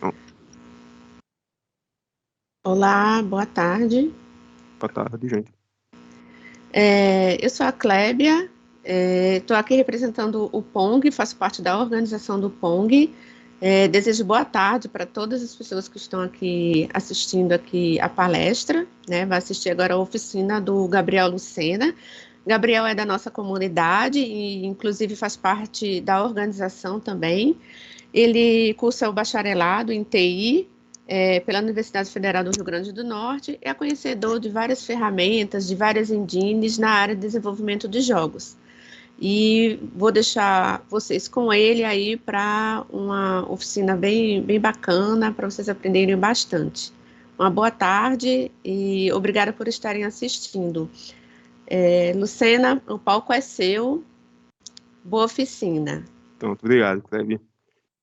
Não, Olá, boa tarde. boa tarde, gente. Eu sou a Clébia, estou aqui representando o PONG, faço parte da organização do PONG. Desejo boa tarde para todas as pessoas que estão aqui assistindo aqui a palestra, né? Vai assistir agora a oficina do Gabriel Lucena. Gabriel é da nossa comunidade e, inclusive, faz parte da organização também. Ele cursa o bacharelado em TI, pela Universidade Federal do Rio Grande do Norte, é conhecedor de várias ferramentas, de várias engines na área de desenvolvimento de jogos. E vou deixar vocês com ele aí para uma oficina bem bacana, para vocês aprenderem bastante. Uma boa tarde e obrigada por estarem assistindo. Lucena, o palco é seu. Boa oficina. Então, muito obrigado, Cleber.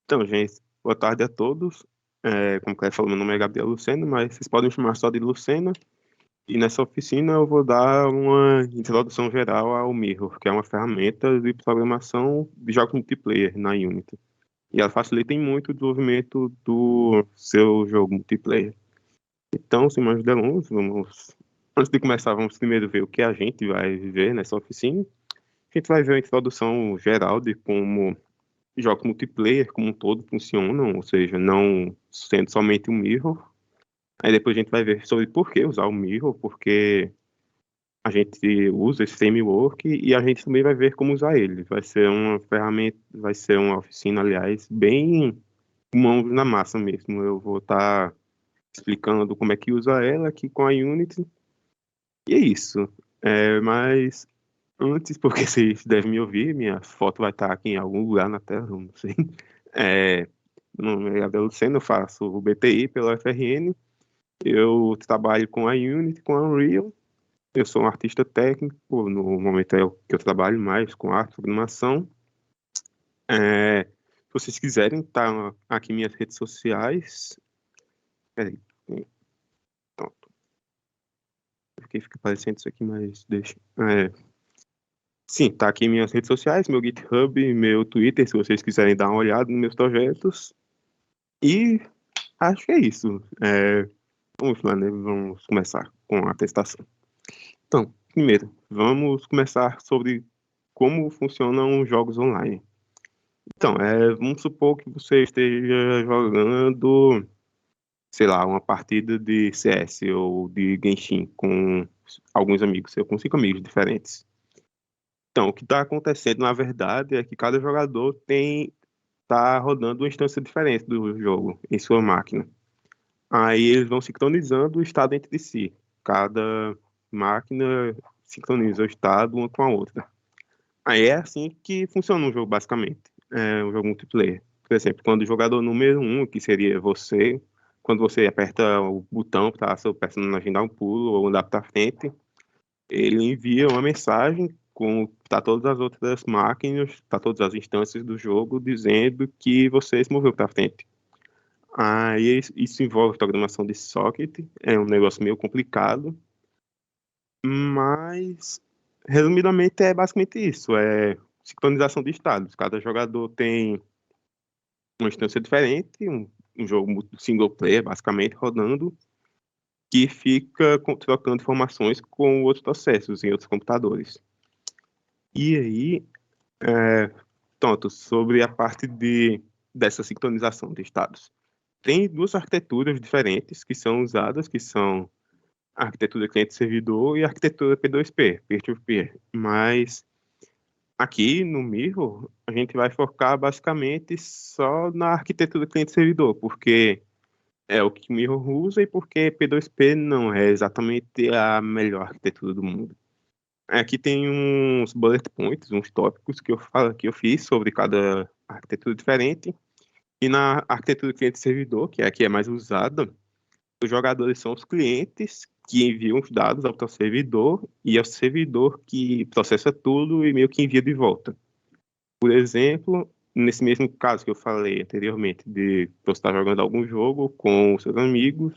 Então, gente, boa tarde a todos. Como o Cleber falou, meu nome é Gabriel Lucena, mas vocês podem me chamar só de Lucena. E nessa oficina eu vou dar uma introdução geral ao Mirror, que é uma ferramenta de programação de jogos multiplayer na Unity. E ela facilita em muito o desenvolvimento do seu jogo multiplayer. Então, sem mais delongas, antes de começar, vamos primeiro ver o que a gente vai ver nessa oficina. A gente vai ver uma introdução geral de como jogos multiplayer como um todo funcionam, ou seja, não sendo somente um mirror. Aí depois a gente vai ver sobre por que usar o mirror, porque a gente usa esse framework e a gente também vai ver como usar ele. Vai ser uma ferramenta, vai ser uma oficina, aliás, bem mãos na massa mesmo. Eu vou estar explicando como é que usa ela aqui com a Unity. E é isso. Mas antes, porque vocês devem me ouvir, minha foto vai estar aqui em algum lugar na tela, não sei. É, Meu nome é Gabriel Lucena, eu faço o BTI pela FRN. Eu trabalho com a Unity, com a Unreal. Eu sou um artista técnico, no momento é o que eu trabalho mais com arte, programação. Se vocês quiserem, tá aqui minhas redes sociais. Peraí, pronto. Porque fica aparecendo isso aqui, mas deixa. Sim, tá aqui minhas redes sociais, meu GitHub, meu Twitter, se vocês quiserem dar uma olhada nos meus projetos. E acho que é isso. Vamos lá, né? Vamos começar com a atestação. Então, primeiro, vamos começar sobre como funcionam os jogos online. Então, vamos supor que você esteja jogando, sei lá, uma partida de CS ou de Genshin com alguns amigos, com 5 amigos diferentes. Então, o que está acontecendo, na verdade, é que cada jogador tá rodando uma instância diferente do jogo em sua máquina. Aí eles vão sincronizando o estado entre si. Cada máquina sincroniza o estado uma com a outra. Aí é assim que funciona um jogo, basicamente. É um jogo multiplayer. Por exemplo, quando o jogador número um, que seria você, quando você aperta o botão para seu personagem dar um pulo ou andar para frente, ele envia uma mensagem para todas as outras máquinas, para todas as instâncias do jogo, dizendo que você se moveu para frente. Aí isso envolve programação de socket, é um negócio meio complicado, mas resumidamente é basicamente isso, é sincronização de estados. Cada jogador tem uma instância diferente, um jogo single player basicamente rodando, que fica trocando informações com outros processos em outros computadores. E aí, pronto, sobre a parte dessa sincronização de estados. Tem duas arquiteturas diferentes que são usadas, que são a arquitetura cliente-servidor e a arquitetura P2P, peer-to-peer. Mas aqui no Mirror, a gente vai focar basicamente só na arquitetura cliente-servidor, porque é o que o Mirror usa e porque P2P não é exatamente a melhor arquitetura do mundo. Aqui tem uns bullet points, uns tópicos que eu fiz sobre cada arquitetura diferente. E na arquitetura cliente-servidor, que é a que é mais usada, os jogadores são os clientes que enviam os dados ao servidor e é o servidor que processa tudo e meio que envia de volta. Por exemplo, nesse mesmo caso que eu falei anteriormente, de você estar jogando algum jogo com seus amigos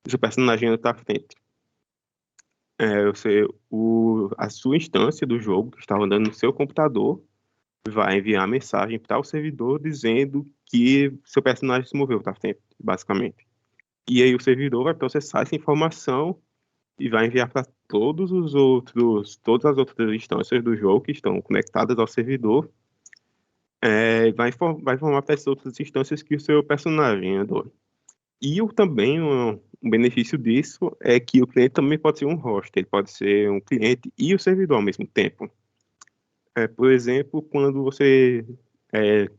e seu personagem está à frente. A sua instância do jogo, que está rodando no seu computador, vai enviar uma mensagem para o servidor dizendo que seu personagem se moveu, tá certo? Basicamente. E aí o servidor vai processar essa informação e vai enviar para todas as outras instâncias do jogo que estão conectadas ao servidor, vai informar para essas outras instâncias que o seu personagem andou. E também um benefício disso é que o cliente também pode ser um host, ele pode ser um cliente e o servidor ao mesmo tempo. Por exemplo, quando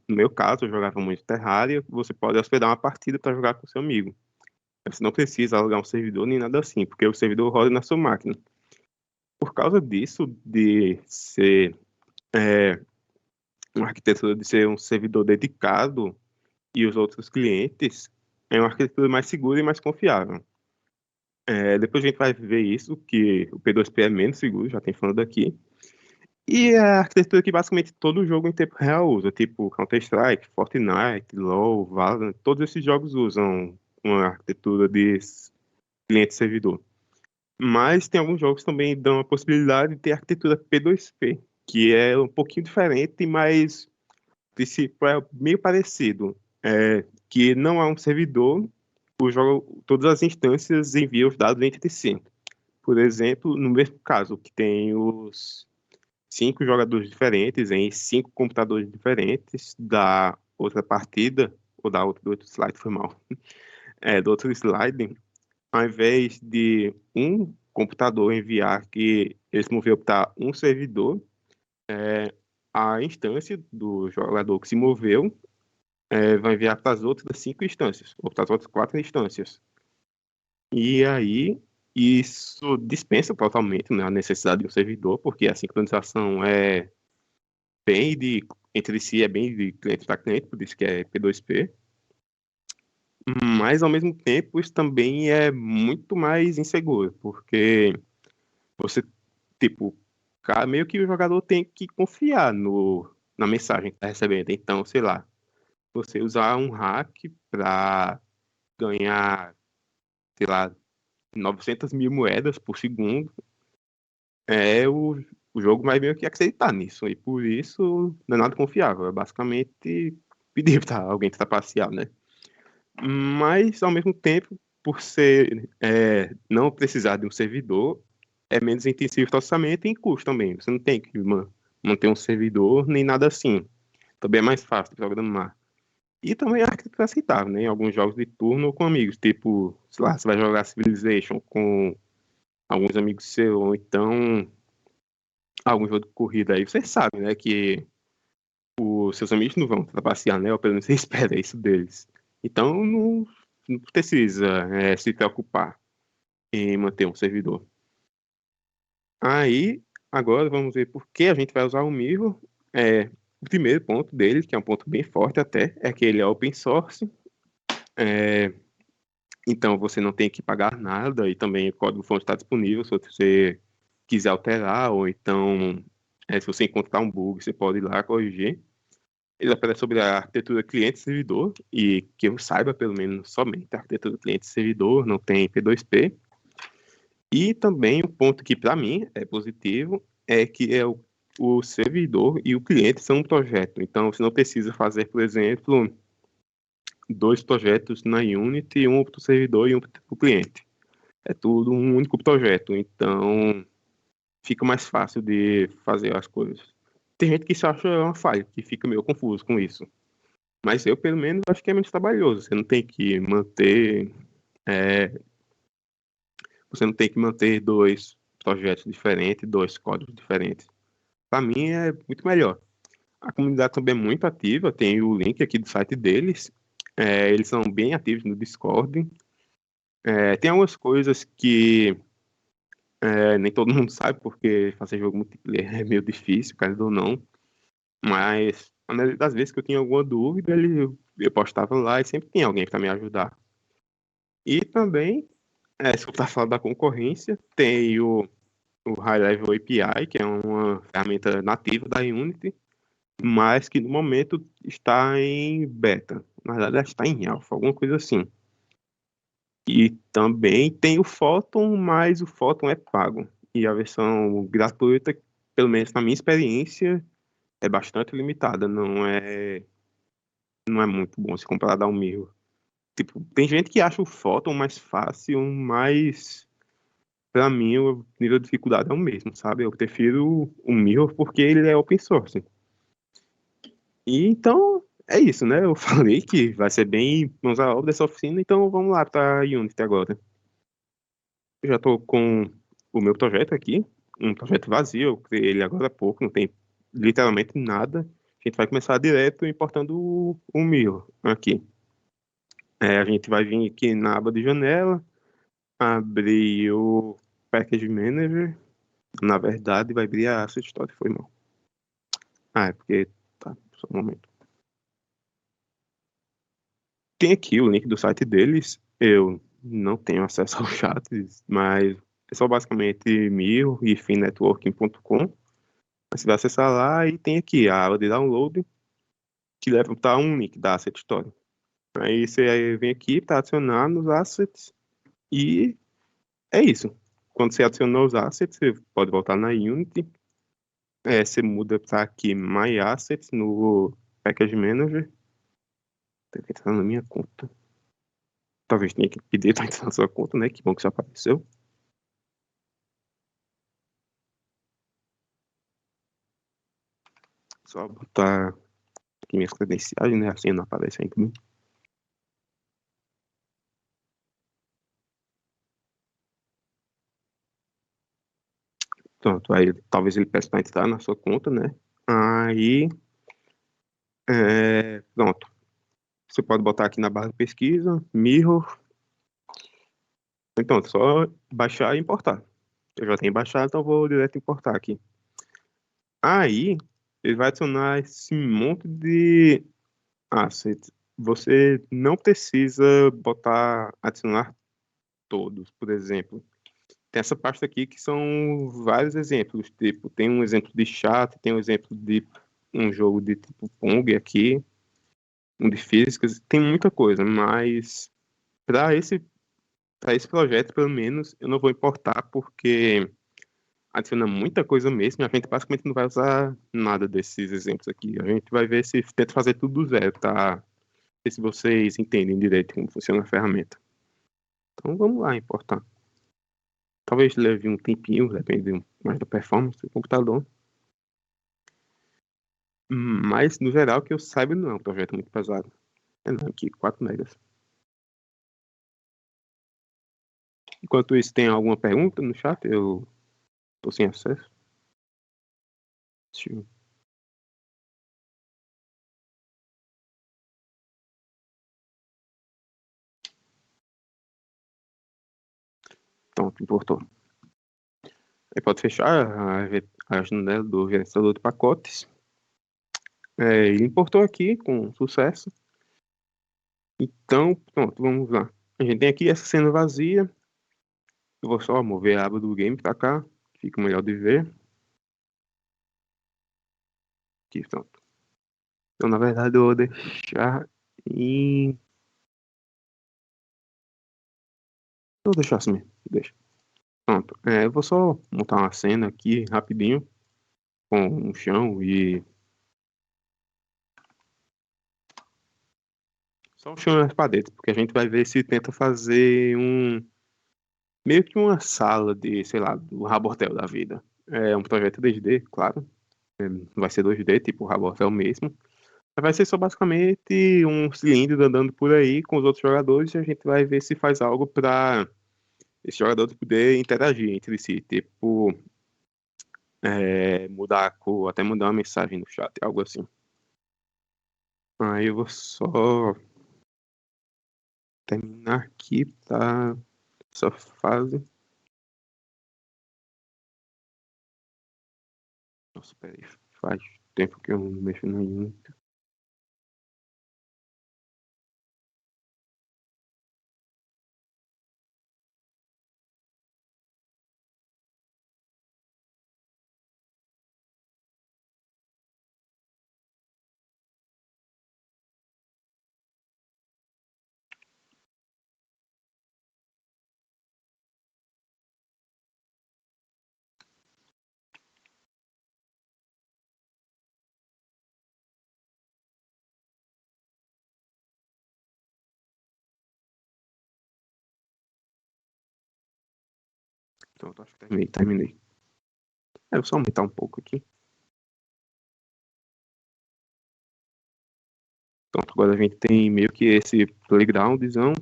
no meu caso, eu jogava muito Terraria, você pode hospedar uma partida para jogar com seu amigo. Você não precisa alugar um servidor nem nada assim, porque o servidor roda na sua máquina. Por causa disso, de ser é, uma arquitetura de ser um servidor dedicado e os outros clientes, é uma arquitetura mais segura e mais confiável. Depois a gente vai ver isso, que o P2P é menos seguro, já tem falando aqui. E é a arquitetura que basicamente todo jogo em tempo real usa, tipo Counter-Strike, Fortnite, LoL, Valorant, todos esses jogos usam uma arquitetura de cliente-servidor. Mas tem alguns jogos que também dão a possibilidade de ter arquitetura P2P, que é um pouquinho diferente, mas o princípio é meio parecido. Que não há um servidor, todas as instâncias enviam os dados entre si. Por exemplo, no mesmo caso, que tem os 5 jogadores diferentes em 5 computadores diferentes da outra partida, ou do outro slide, foi mal, do outro slide, ao invés de um computador enviar que ele se moveu para um servidor, a instância do jogador que se moveu vai enviar para as outras 5 instâncias, ou para as outras 4 instâncias. E aí, isso dispensa totalmente, né, a necessidade de um servidor, porque a sincronização entre si é bem de cliente para cliente, por isso que é P2P. Mas, ao mesmo tempo, isso também é muito mais inseguro, porque você, tipo, meio que o jogador tem que confiar na mensagem que está recebendo. Então, sei lá, você usar um hack para ganhar, sei lá, 900 mil moedas por segundo, o jogo vai meio que acreditar nisso. E por isso não é nada confiável. É basicamente pedir para alguém trapacear, né? Mas, ao mesmo tempo, por não precisar de um servidor, é menos intensivo para o orçamento e em custo também. Você não tem que manter um servidor nem nada assim. Também é mais fácil de programar. E também é arquitetura aceitável, né? Em alguns jogos de turno ou com amigos. Tipo, sei lá, você vai jogar Civilization com alguns amigos seus, ou então algum jogo de corrida aí. Você sabe, né? Que os seus amigos não vão trapacear, né? Ou pelo menos você espera isso deles. Então, não precisa se preocupar em manter um servidor. Aí, agora vamos ver por que a gente vai usar o Mirror. O primeiro ponto dele, que é um ponto bem forte até, é que ele é open source. Então, você não tem que pagar nada e também o código-fonte está disponível se você quiser alterar, ou então, se você encontrar um bug, você pode ir lá corrigir. Ele opereta sobre a arquitetura cliente-servidor, e que eu saiba, pelo menos, somente a arquitetura cliente-servidor, não tem P2P. E também um ponto que, para mim, é positivo, é que o servidor e o cliente são um projeto. Então, você não precisa fazer, por exemplo, 2 projetos na Unity, um para o servidor e um para o cliente. É tudo um único projeto, então fica mais fácil de fazer as coisas. Tem gente que se acha uma falha, que fica meio confuso com isso. Mas eu, pelo menos, acho que é menos trabalhoso. Você não tem que manter 2 projetos diferentes, 2 códigos diferentes. Para mim é muito melhor. A comunidade também é muito ativa, tem o link aqui do site deles. Eles são bem ativos no Discord. Tem algumas coisas que nem todo mundo sabe, porque fazer jogo multiplayer é meio difícil, caso ou não. Mas a maioria das vezes que eu tinha alguma dúvida, eu postava lá e sempre tinha alguém para me ajudar. E também, se eu estar falando da concorrência, tem o High Level API, que é uma ferramenta nativa da Unity, mas que no momento está em beta. Na verdade, está em alpha, alguma coisa assim. E também tem o Photon, mas o Photon é pago. E a versão gratuita, pelo menos na minha experiência, é bastante limitada, não é muito bom se comparado ao Mirror. Tipo, tem gente que acha o Photon mais fácil, mas pra mim o nível de dificuldade é o mesmo, sabe? Eu prefiro o Mirror porque ele é open source. E então é isso, né? Eu falei que vai ser bem mãos à obra dessa oficina, então vamos lá para Unity agora. Eu já estou com o meu projeto aqui, um projeto vazio, eu criei ele agora há pouco, não tem literalmente nada. A gente vai começar direto importando o Mirror aqui. A gente vai vir aqui na aba de janela, abrir o Package Manager, na verdade vai abrir a Asset Store, foi mal. É porque, tá, só um momento. Tem aqui o link do site deles. Eu não tenho acesso aos chats, mas é só basicamente mir e finnetworking.com. Você vai acessar lá e tem aqui a aba de download que leva para um link da Asset Store. Aí você vem aqui para adicionar nos assets e é isso. Quando você adicionou os assets, você pode voltar na Unity. Você muda para aqui My Assets no Package Manager. Tem que entrar na minha conta. Talvez tenha que pedir para entrar na sua conta, né? Que bom que já apareceu. Só botar aqui minhas credenciais, né? Assim não aparece aí também. Pronto, aí talvez ele peça para entrar na sua conta, né? Aí, pronto. Você pode botar aqui na barra de pesquisa, Mirror. Então, é só baixar e importar. Eu já tenho baixado, então eu vou direto importar aqui. Aí, ele vai adicionar esse monte de assets. Você não precisa botar, adicionar todos, por exemplo. Tem essa pasta aqui que são vários exemplos, tipo, tem um exemplo de chat, tem um exemplo de um jogo de tipo Pong aqui, um de físicas, tem muita coisa, mas para esse projeto, pelo menos, eu não vou importar porque adiciona muita coisa mesmo, e a gente basicamente não vai usar nada desses exemplos aqui. A gente vai ver se tenta fazer tudo do zero, tá? Ver se vocês entendem direito como funciona a ferramenta. Então vamos lá importar. Talvez leve um tempinho, depende mais da performance do computador. Mas, no geral, que eu saiba, não é um projeto muito pesado. É não, aqui, 4 megas. Enquanto isso, tem alguma pergunta no chat? Eu tô sem acesso. Deixa eu... Pronto, importou. Aí pode fechar a janela do gerenciador de pacotes. Ele importou aqui com sucesso. Então, pronto, vamos lá. A gente tem aqui essa cena vazia. Eu vou só mover a aba do game pra cá. Fica melhor de ver. Aqui, pronto. Então, na verdade, eu vou deixar em... Vou deixar assim mesmo. Deixa. Pronto. Eu vou só montar uma cena aqui rapidinho com um chão e só o chão e as paredes, porque a gente vai ver se tenta fazer meio que uma sala de, sei lá, do Rabortel da vida. É um projeto 2D, claro. Não vai ser 2D, tipo o Rabortel mesmo. Mas vai ser só basicamente um cilindro andando por aí com os outros jogadores e a gente vai ver se faz algo para esses jogadores poderem interagir entre si, tipo mudar a cor, até mandar uma mensagem no chat, algo assim. Aí eu vou só terminar aqui, tá? Essa fase. Nossa, peraí, faz tempo que eu não mexo no Unity. Pronto, acho que terminei. Eu vou só aumentar um pouco aqui. Pronto, agora a gente tem meio que esse playgroundzão.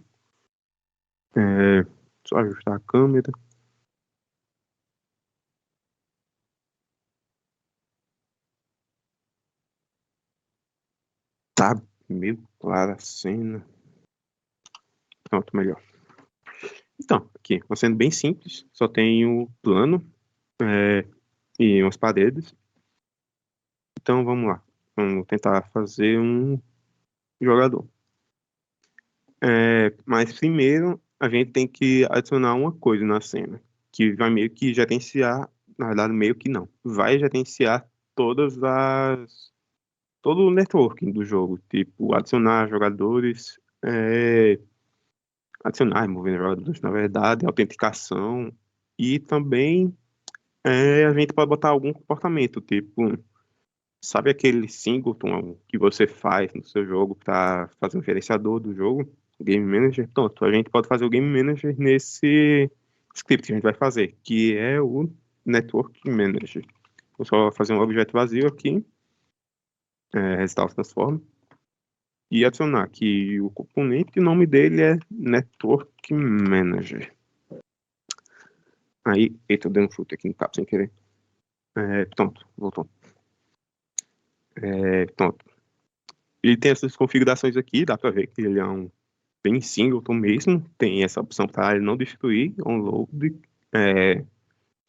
Só ajustar a câmera. Tá meio clara a cena. Pronto, melhor. Então, aqui, uma cena bem simples. Só tem o plano e umas paredes. Então, vamos lá. Vamos tentar fazer um jogador. Mas primeiro, a gente tem que adicionar uma coisa na cena. Que vai meio que gerenciar. Na verdade, meio que não. Vai gerenciar todo o networking do jogo. Tipo, adicionar jogadores. Adicionar, remover jogadores, na verdade, autenticação. E também a gente pode botar algum comportamento, tipo, sabe aquele singleton que você faz no seu jogo para fazer um gerenciador do jogo, Game Manager? Pronto, a gente pode fazer o Game Manager nesse script que a gente vai fazer, que é o Network Manager. Vou só fazer um objeto vazio aqui, Restart Transform, e adicionar que o componente, o nome dele é Network Manager. Aí, eita, eu dei um chute aqui no cabo sem querer. Pronto, voltou. Pronto. Ele tem essas configurações aqui, dá pra ver que ele é um bem singleton mesmo. Tem essa opção para ele não destruir, onload,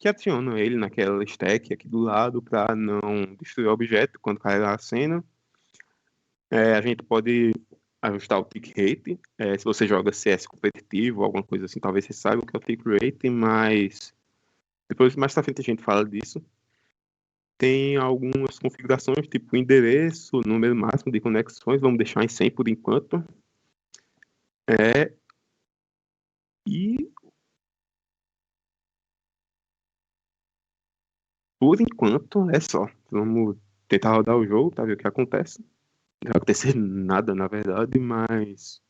que adiciona ele naquela stack aqui do lado para não destruir o objeto quando carregar a cena. A gente pode ajustar o tick rate. Se você joga CS competitivo, alguma coisa assim, talvez você saiba o que é o tick rate, mas depois mais pra frente a gente fala disso. Tem algumas configurações, tipo endereço, número máximo de conexões, vamos deixar em 100 por enquanto. E por enquanto é só. Vamos tentar rodar o jogo, tá? Ver o que acontece. Não vai acontecer nada, na verdade, mas.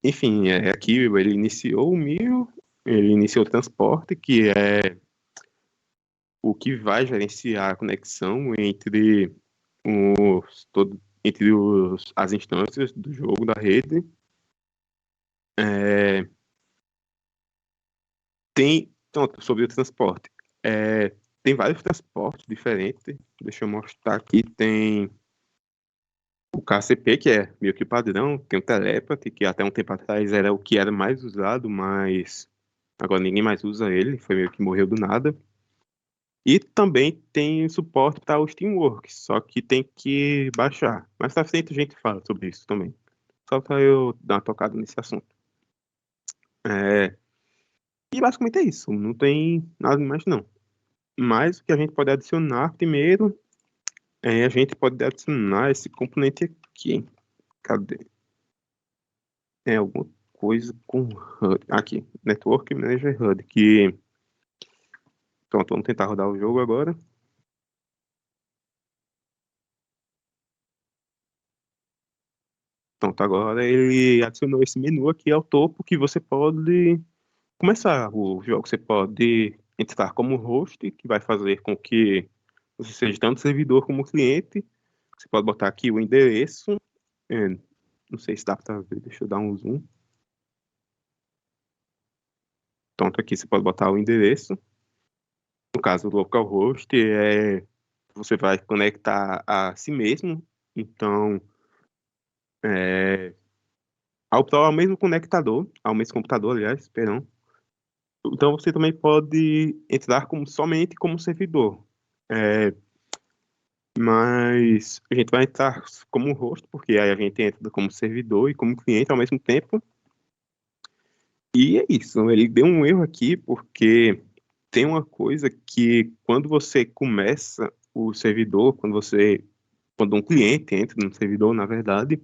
Enfim, aqui ele iniciou o mil, ele iniciou o transporte, que é o que vai gerenciar a conexão entre as instâncias do jogo, da rede. Sobre o transporte. Tem vários transportes diferentes. Deixa eu mostrar aqui. Tem o KCP, que é meio que padrão. Tem o Telepathy, que até um tempo atrás era o que era mais usado, mas agora ninguém mais usa ele. Foi meio que morreu do nada. E também tem suporte para o Steamworks, só que tem que baixar. Mais pra frente a gente fala sobre isso também. Só para eu dar uma tocada nesse assunto. E basicamente é isso. Não tem nada mais não. Mas o que a gente pode adicionar primeiro a gente pode adicionar esse componente aqui. Cadê? Alguma coisa com HUD. Aqui, Network Manager HUD. Pronto, vamos tentar rodar o jogo agora. Pronto, agora ele adicionou esse menu aqui ao topo que você pode começar o jogo. Você pode entrar como host, que vai fazer com que você seja tanto servidor como cliente. Você pode botar aqui o endereço. Não sei se dá para ver, deixa eu dar um zoom. Pronto, aqui você pode botar o endereço. No caso do localhost, você vai conectar a si mesmo. Então, ao mesmo conectador, ao mesmo computador, aliás, perdão. Então, você também pode entrar somente como servidor. Mas a gente vai entrar como host, porque aí a gente entra como servidor e como cliente ao mesmo tempo. E é isso. Ele deu um erro aqui, porque tem uma coisa que quando você começa o servidor, quando um cliente entra no servidor, na verdade,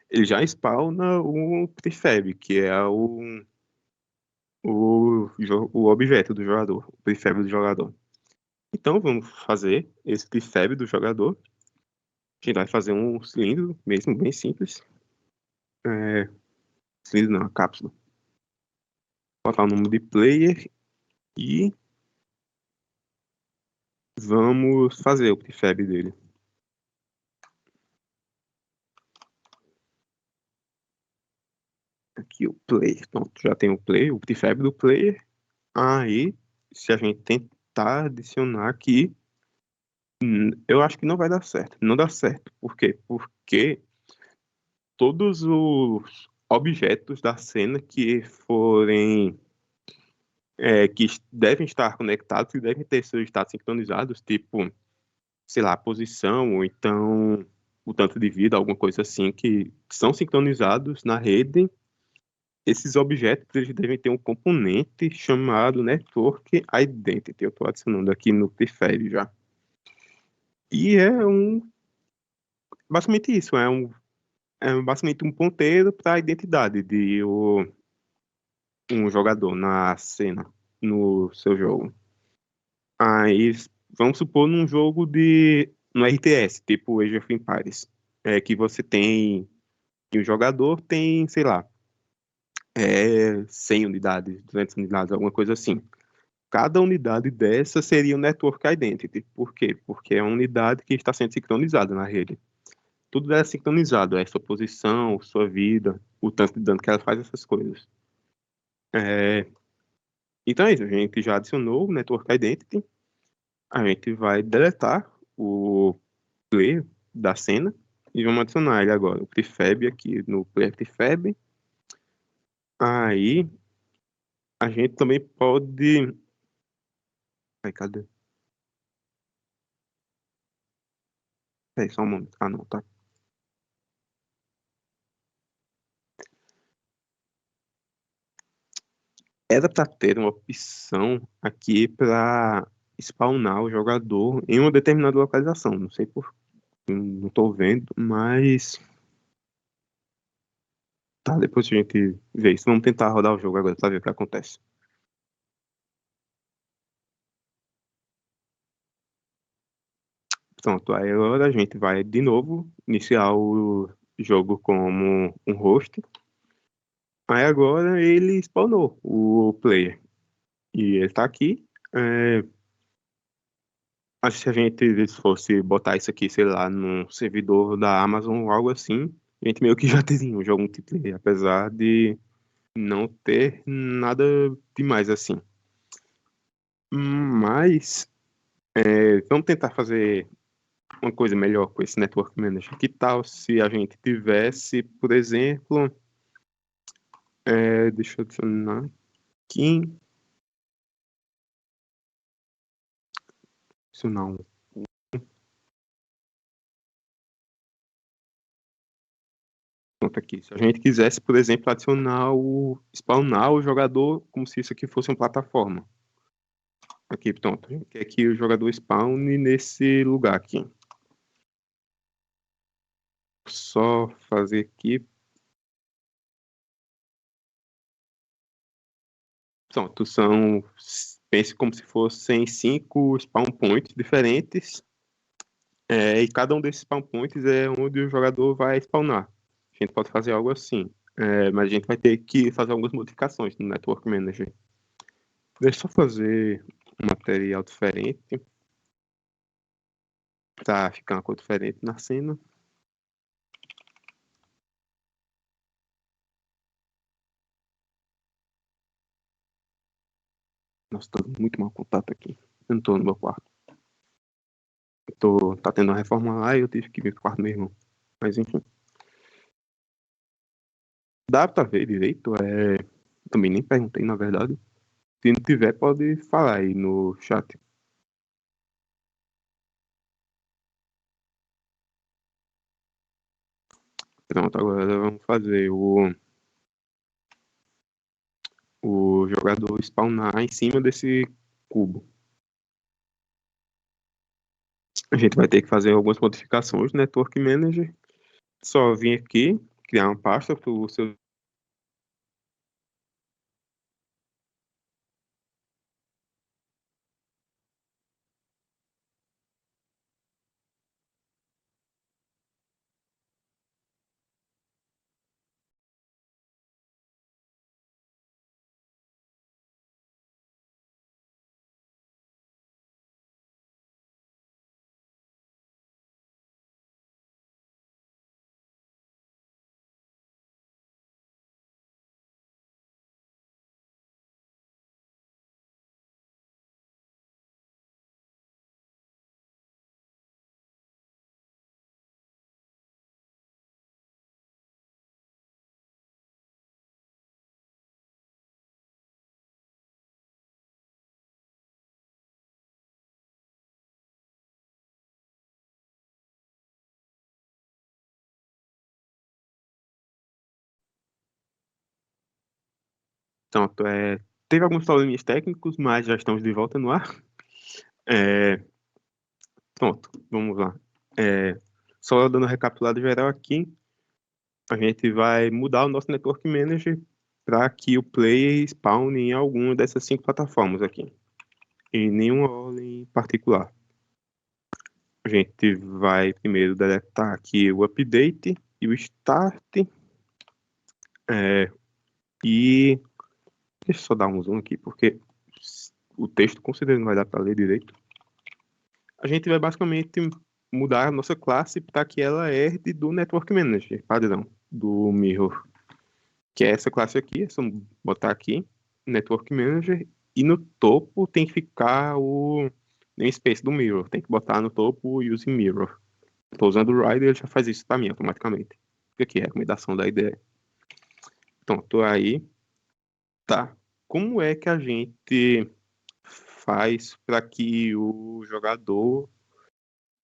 ele já spawna o prefab, que é o objeto do jogador, o prefab do jogador. Então vamos fazer esse prefab do jogador. A gente vai fazer um cilindro mesmo, bem simples. Cilindro não, uma cápsula. botar o nome de player e vamos fazer o prefab dele. Aqui o player, pronto, já tem o player, o prefab do player. Aí, se a gente tentar adicionar aqui, eu acho que não vai dar certo. Não dá certo. Por quê? Porque todos os objetos da cena que forem que devem estar conectados e devem ter seus estados sincronizados, tipo, sei lá, a posição, ou então o tanto de vida, alguma coisa assim, que são sincronizados na rede. Esses objetos eles devem ter um componente chamado Network Identity. Eu estou adicionando aqui no prefab já. E basicamente isso, é basicamente um ponteiro para a identidade de um jogador na cena, no seu jogo. Aí, vamos supor num jogo no RTS, tipo Age of Empires, que você tem, que o jogador tem, sei lá, 100 unidades, 200 unidades, alguma coisa assim. Cada unidade dessa seria um Network Identity. Por quê? Porque é uma unidade que está sendo sincronizada na rede. Tudo é sincronizado, é sua posição, sua vida, o tanto de dano que ela faz, essas coisas. É, então é isso, a gente já adicionou o Network Identity, a gente vai deletar o player da cena e vamos adicionar ele agora, o prefab aqui no player prefab. Aí a gente também pode. Ai, cadê? Peraí, só um momento. Ah, não, tá. Era para ter uma opção aqui para spawnar o jogador em uma determinada localização. Não sei por não estou vendo, mas tá, depois a gente vê isso. Vamos tentar rodar o jogo agora para ver o que acontece. Pronto, aí agora a gente vai de novo iniciar o jogo como um host. Aí agora ele spawnou o player. E ele tá aqui. É, acho que se a gente fosse botar isso aqui, sei lá, num servidor da Amazon ou algo assim, a gente meio que já teria um jogo multiplayer, apesar de não ter nada demais assim. Mas vamos tentar fazer uma coisa melhor com esse Network Manager. Que tal se a gente tivesse, por exemplo, deixa eu adicionar aqui, adicionar um ponto aqui. Se a gente quisesse, por exemplo, spawnar o jogador como se isso aqui fosse uma plataforma. Aqui, pronto. A gente quer que o jogador spawne nesse lugar aqui. Só fazer aqui. Pronto, pense como se fossem 5 spawn points diferentes. E cada um desses spawn points é onde o jogador vai spawnar. A gente pode fazer algo assim. Mas a gente vai ter que fazer algumas modificações no Network Manager. Deixa eu só fazer um material diferente para ficar uma cor diferente na cena. Nossa, tô muito mau contato aqui. Eu não tô no meu quarto. Tá tendo uma reforma lá e eu tive que vir pro quarto do meu irmão. Mas enfim. Dá pra ver direito? Também nem perguntei, na verdade. Se não tiver, pode falar aí no chat. Pronto, agora vamos fazer o jogador spawnar em cima desse cubo. A gente vai ter que fazer algumas modificações no Network Manager. Só vir aqui, criar uma pasta para o seu Pronto, teve alguns probleminhas técnicos, mas já estamos de volta no ar. É, pronto, vamos lá. Só dando uma recapitulada geral aqui, a gente vai mudar o nosso Network Manager para que o player spawn em alguma dessas 5 plataformas aqui, em nenhuma ordem particular. A gente vai primeiro deletar aqui o update e o start. E deixa eu só dar um zoom aqui, porque o texto com certeza não vai dar para ler direito. A gente vai basicamente mudar a nossa classe para que ela herde do Network Manager padrão, do Mirror. Que é essa classe aqui, é só botar aqui, Network Manager, e no topo tem que ficar o namespace do Mirror. Tem que botar no topo Using Mirror. Estou usando o Rider, ele já faz isso para mim automaticamente. Fica aqui, a recomendação da IDE. Então, tô aí. Tá. Como é que a gente faz para que o jogador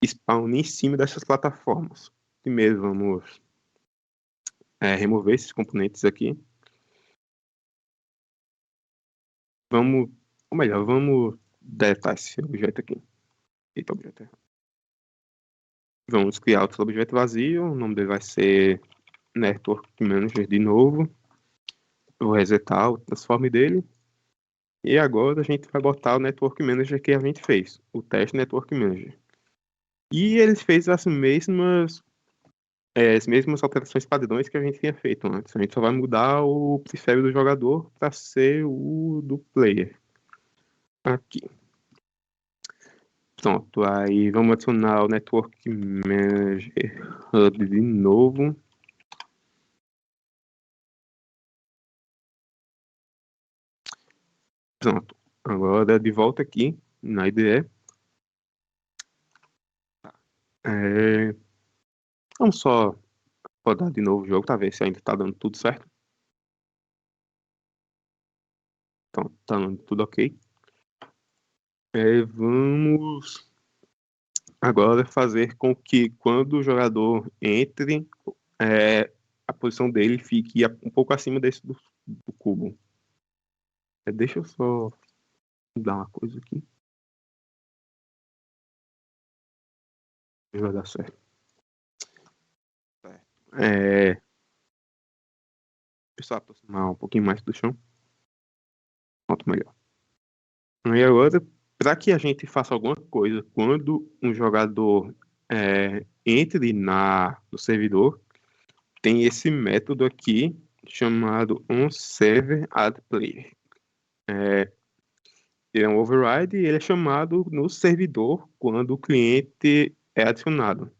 spawne em cima dessas plataformas? Primeiro, vamos remover esses componentes aqui. Vamos, ou melhor, vamos deletar esse objeto aqui. Eita, objeto errado. Vamos criar outro objeto vazio. O nome dele vai ser Network Manager de novo. Vou resetar o transform dele. E agora a gente vai botar o Network Manager que a gente fez, o teste Network Manager. E ele fez as mesmas alterações padrões que a gente tinha feito antes. A gente só vai mudar o prefere do jogador para ser o do player. Aqui. Pronto, aí vamos adicionar o Network Manager Hub de novo. Pronto, agora de volta aqui na IDE. Vamos só rodar de novo o jogo para ver se ainda está dando tudo certo. Então, tá dando tudo ok. Vamos agora fazer com que quando o jogador entre, a posição dele fique um pouco acima desse do cubo. Deixa eu só dar uma coisa aqui. Vai dar certo. Só aproximar um pouquinho mais do chão. Pronto, melhor. E agora, para que a gente faça alguma coisa quando um jogador entre no servidor, tem esse método aqui chamado onServerAddPlayer. Ele é um override e ele é chamado no servidor quando o cliente é adicionado.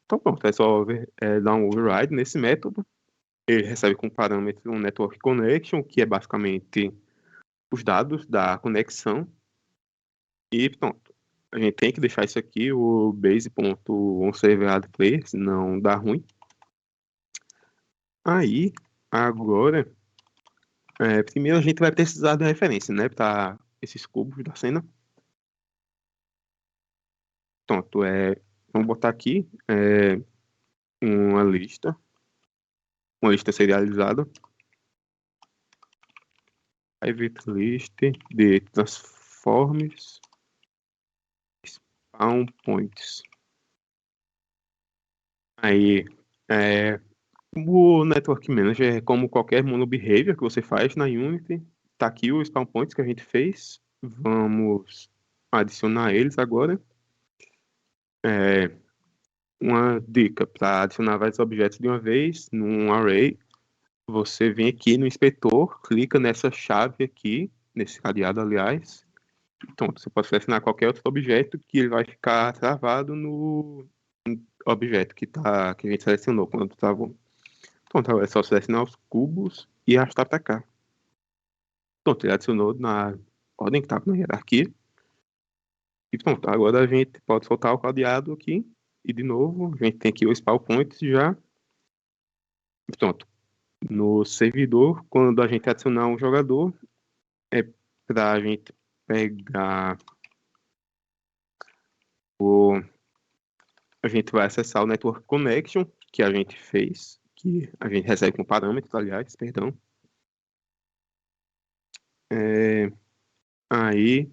Então pronto, é só dar um override nesse método. Ele recebe como parâmetro um network connection, que é basicamente os dados da conexão. E pronto. A gente tem que deixar isso aqui, o base.onServerAddPlayer, senão dá ruim. Aí, agora, primeiro a gente vai precisar da referência, né, para esses cubos da cena. Pronto, vamos botar aqui uma lista serializada. Private list de transforms spawn points. Aí, o Network Manager é como qualquer monobehavior que você faz na Unity. Tá aqui os spawn points que a gente fez. Vamos adicionar eles agora. Uma dica para adicionar vários objetos de uma vez num array. Você vem aqui no inspetor, clica nessa chave aqui, nesse cadeado, aliás. Então, você pode selecionar qualquer outro objeto que ele vai ficar travado no objeto que a gente selecionou quando travou. Então, é só selecionar os cubos e arrastar para cá. Pronto, ele adicionou na ordem que estava na hierarquia. E pronto, agora a gente pode soltar o cadeado aqui. E de novo, a gente tem aqui o spawn point já. E pronto. No servidor, quando a gente adicionar um jogador, é para a gente pegar a gente vai acessar o Network Connection que a gente fez, que a gente recebe como parâmetro, aliás, perdão. Aí,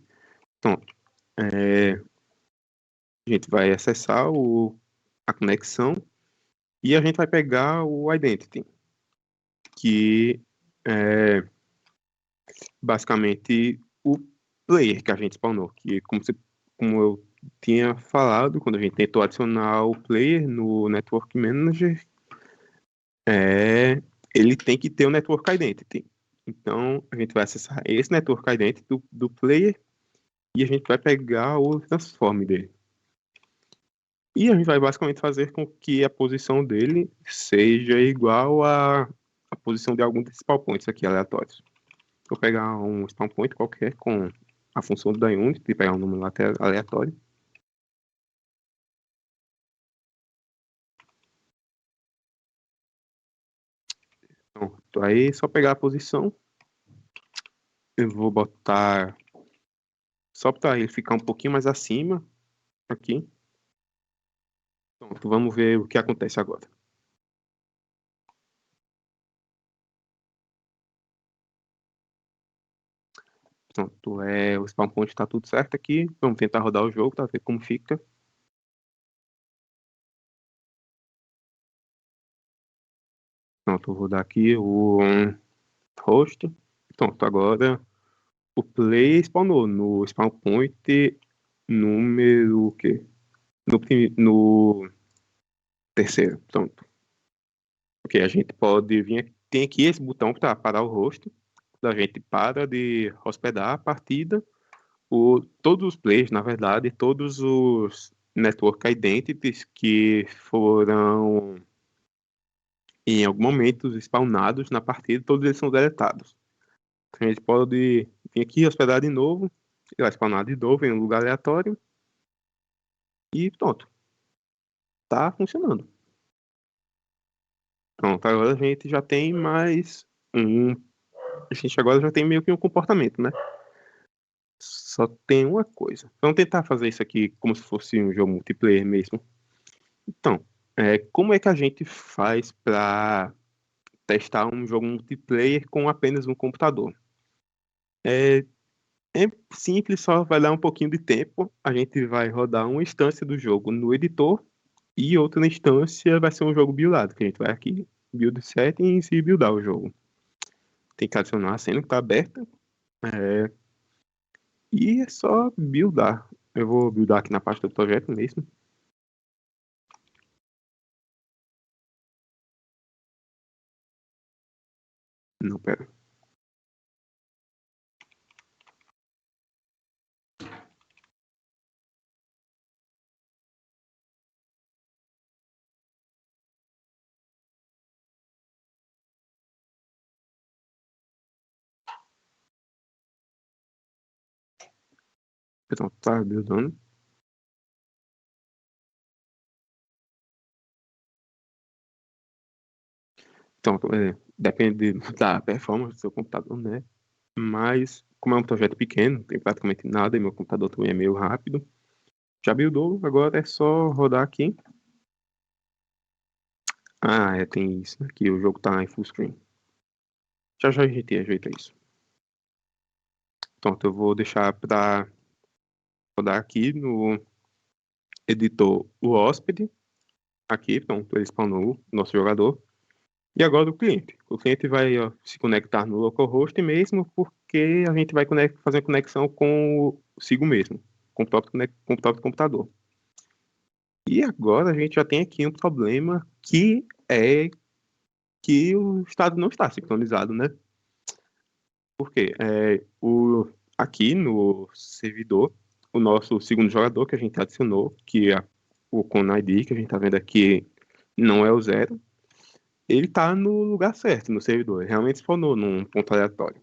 pronto. A gente vai acessar a conexão e a gente vai pegar o identity, que é basicamente o player que a gente spawnou, que como eu tinha falado, quando a gente tentou adicionar o player no Network Manager, ele tem que ter o Network Identity. Então, a gente vai acessar esse Network Identity do player e a gente vai pegar o transform dele. E a gente vai basicamente fazer com que a posição dele seja igual a posição de algum desses spawn points aqui aleatórios. Vou pegar um spawn point qualquer com a função do unit e pegar um número aleatório. Então, aí só pegar a posição. Eu vou botar só para ele ficar um pouquinho mais acima aqui. Pronto, vamos ver o que acontece agora. Pronto, o spawn point está tudo certo aqui. Vamos tentar rodar o jogo para ver como fica. Pronto, vou rodar aqui o host. Pronto, agora o play spawnou no spawn point número o quê? No terceiro, pronto. Ok, a gente pode vir. Tem aqui esse botão para parar o host. A gente para de hospedar a partida. Todos os players, na verdade, todos os network identities que foram em algum momento spawnados na partida, todos eles são deletados. A gente pode vir aqui hospedar de novo, ele vai spawnar de novo em um lugar aleatório e pronto. Tá funcionando. Pronto, agora a gente já tem mais um. A gente agora já tem meio que um comportamento, né? Só tem uma coisa. Vamos tentar fazer isso aqui como se fosse um jogo multiplayer mesmo. Então, como é que a gente faz para testar um jogo multiplayer com apenas um computador? É, é simples, só vai dar um pouquinho de tempo. A gente vai rodar uma instância do jogo no editor e outra instância vai ser um jogo buildado, que a gente vai aqui, build settings e buildar o jogo. Tem que adicionar a cena que está aberta. E é só buildar. Eu vou buildar aqui na parte do projeto mesmo. Não, pera. Pronto, tá buildando. Então, depende da performance do seu computador, né? Mas, como é um projeto pequeno, tem praticamente nada e meu computador também é meio rápido. Já buildou, agora é só rodar aqui. Tem isso aqui, o jogo tá em full screen. Já a gente ajeita isso. Pronto, eu vou deixar para rodar aqui no editor o hóspede. Aqui, pronto, ele spawnou o nosso jogador. E agora o cliente. O cliente vai se conectar no localhost mesmo, porque a gente vai fazer conexão consigo mesmo, com o próprio computador. E agora a gente já tem aqui um problema que é que o estado não está sincronizado, né? Por quê? Aqui no servidor, o nosso segundo jogador que a gente adicionou, que é o ConID, que a gente está vendo aqui, não é o 0, ele está no lugar certo no servidor. Ele realmente spawnou num ponto aleatório.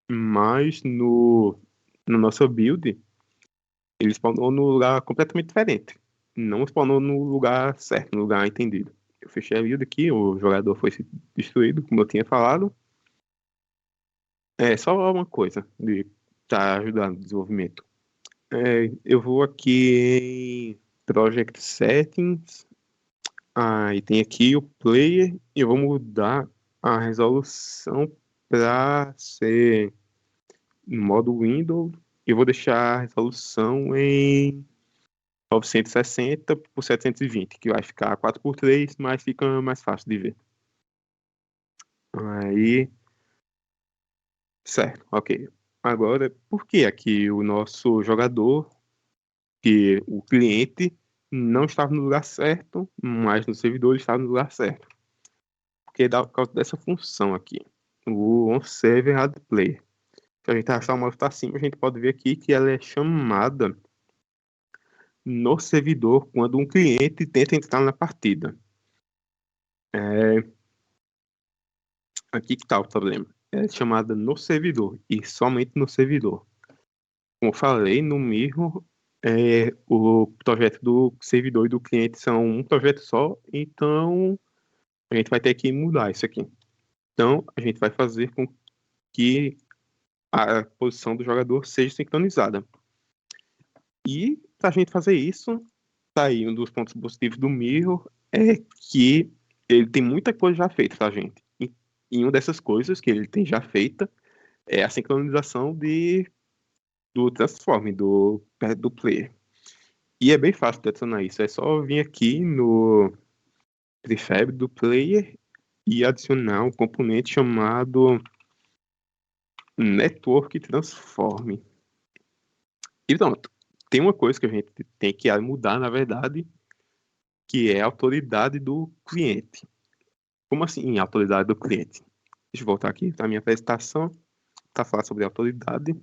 Mas no nosso build, ele spawnou no lugar completamente diferente. Não spawnou no lugar certo, no lugar entendido. Eu fechei a build aqui, o jogador foi destruído, como eu tinha falado. É só uma coisa de estar ajudando no desenvolvimento. Eu vou aqui em Project Settings. E tem aqui o Player. E eu vou mudar a resolução para ser no modo Windows, e vou deixar a resolução em 960 por 720, que vai ficar 4:3, mas fica mais fácil de ver. Aí, certo, ok. Agora, por que aqui o nosso jogador, que o cliente, não estava no lugar certo, mas no servidor ele estava no lugar certo? Porque dá por causa dessa função aqui, o onServerAddPlayer. Se a gente arrastar o mouse para cima, a gente pode ver aqui que ela é chamada no servidor quando um cliente tenta entrar na partida. Aqui que está o problema. É chamada no servidor e somente no servidor. Como eu falei, no Mirror, o projeto do servidor e do cliente são um projeto só, então a gente vai ter que mudar isso aqui. Então, a gente vai fazer com que a posição do jogador seja sincronizada. E para a gente fazer isso, tá aí um dos pontos positivos do Mirror, é que ele tem muita coisa já feita pra gente. E uma dessas coisas que ele tem já feita é a sincronização do transform, do player. E é bem fácil de adicionar isso. É só vir aqui no prefab do player e adicionar um componente chamado Network Transform. E pronto. Tem uma coisa que a gente tem que mudar, na verdade, que é a autoridade do cliente. Como assim, autoridade do cliente? Deixa eu voltar aqui para a minha apresentação, para falar sobre autoridade.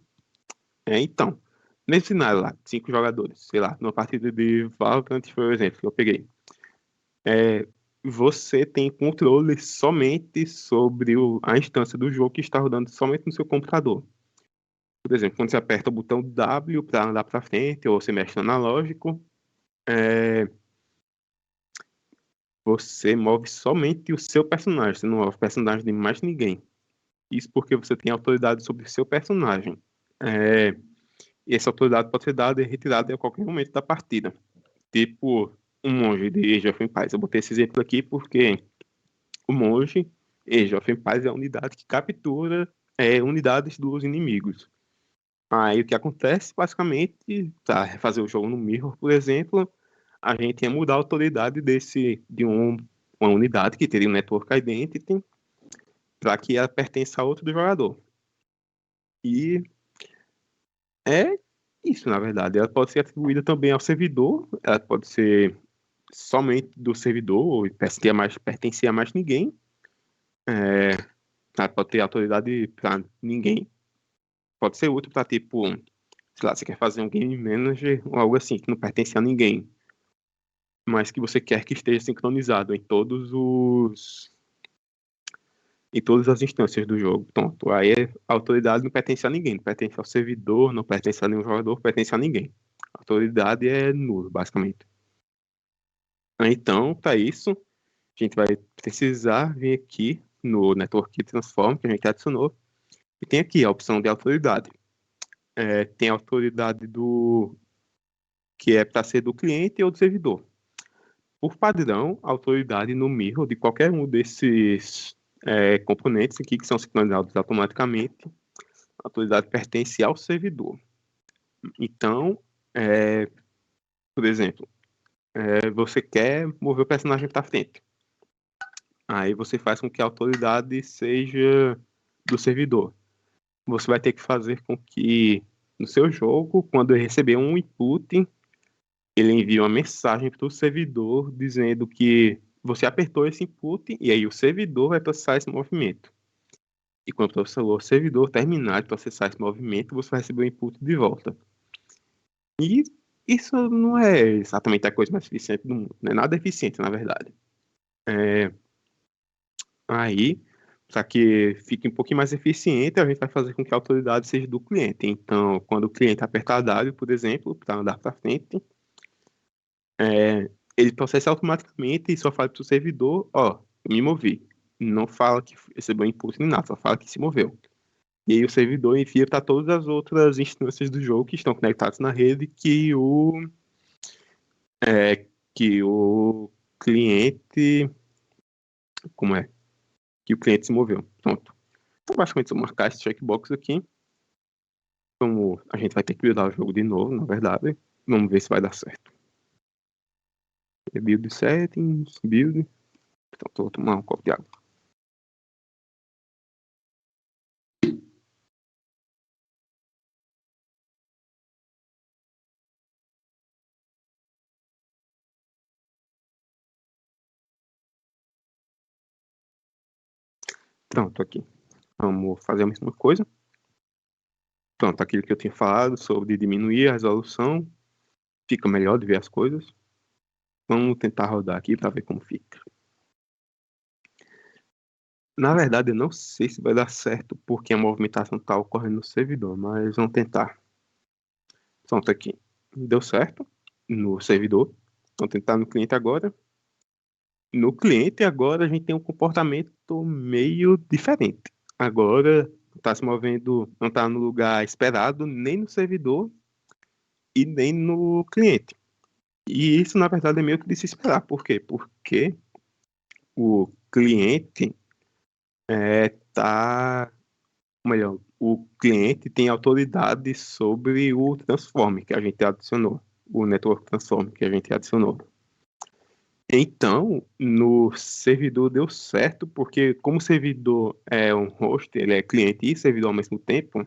Então, nesse cenário lá, 5 jogadores, sei lá, numa partida de Valorant, foi o exemplo que eu peguei. Você tem controle somente sobre a instância do jogo que está rodando somente no seu computador. Por exemplo, quando você aperta o botão W para andar para frente, ou você mexe no analógico, você move somente o seu personagem, você não move o personagem de mais ninguém. Isso porque você tem autoridade sobre o seu personagem. E essa autoridade pode ser dada e retirada a qualquer momento da partida. Tipo, um monge de Age of Empires. Eu botei esse exemplo aqui porque o monge, Age of Empires, é a unidade que captura unidades dos inimigos. Aí o que acontece, basicamente, para refazer o jogo no Mirror, por exemplo, a gente ia mudar a autoridade de uma unidade que teria um Network Identity para que ela pertença a outro do jogador. E é isso, na verdade. Ela pode ser atribuída também ao servidor, ela pode ser somente do servidor, ou pertencer a mais ninguém. Ela pode ter autoridade para ninguém. Pode ser útil para, tipo, sei lá, você quer fazer um game manager ou algo assim, que não pertence a ninguém, mas que você quer que esteja sincronizado em todas as instâncias do jogo. Pronto, aí a autoridade não pertence a ninguém, não pertence ao servidor, não pertence a nenhum jogador, pertence a ninguém. A autoridade é nula, basicamente. Então, para isso, a gente vai precisar vir aqui no Network Transform, que a gente adicionou, e tem aqui a opção de autoridade. Tem a autoridade que é para ser do cliente ou do servidor. Por padrão, a autoridade no Mirror de qualquer um desses componentes aqui que são sincronizados automaticamente, a autoridade pertence ao servidor. Então, por exemplo, você quer mover o personagem para frente. Aí você faz com que a autoridade seja do servidor. Você vai ter que fazer com que no seu jogo, quando ele receber um input, ele envia uma mensagem para o servidor dizendo que você apertou esse input e aí o servidor vai processar esse movimento. E quando o servidor terminar de processar esse movimento, você vai receber o input de volta. E isso não é exatamente a coisa mais eficiente do mundo. Não é nada eficiente, na verdade. Aí, para que fique um pouquinho mais eficiente, a gente vai fazer com que a autoridade seja do cliente. Então, quando o cliente apertar W, por exemplo, para andar para frente, ele processa automaticamente e só fala para o servidor, eu me movi. Não fala que recebeu input nem nada, só fala que se moveu. E aí o servidor envia para todas as outras instâncias do jogo que estão conectadas na rede que o cliente, como é? Que o cliente se moveu. Pronto. Então, basicamente, eu vou marcar esse checkbox aqui. A gente vai ter que buildar o jogo de novo, na verdade. Vamos ver se vai dar certo. Build settings, build. Então, vou tomar um copo de água. Pronto, aqui. Vamos fazer a mesma coisa. Pronto, aquilo que eu tinha falado sobre diminuir a resolução. Fica melhor de ver as coisas. Vamos tentar rodar aqui para ver como fica. Na verdade, eu não sei se vai dar certo, porque a movimentação está ocorrendo no servidor, mas vamos tentar. Pronto, aqui. Deu certo no servidor. Vamos tentar no cliente agora. No cliente, agora, a gente tem um comportamento meio diferente. Agora, está se movendo, não está no lugar esperado, nem no servidor e nem no cliente. E isso, na verdade, é meio que de se esperar. Por quê? Porque o cliente melhor, o cliente tem autoridade sobre o transform que a gente adicionou, o network transform que a gente adicionou. Então, no servidor deu certo, porque como o servidor é um host, ele é cliente e servidor ao mesmo tempo,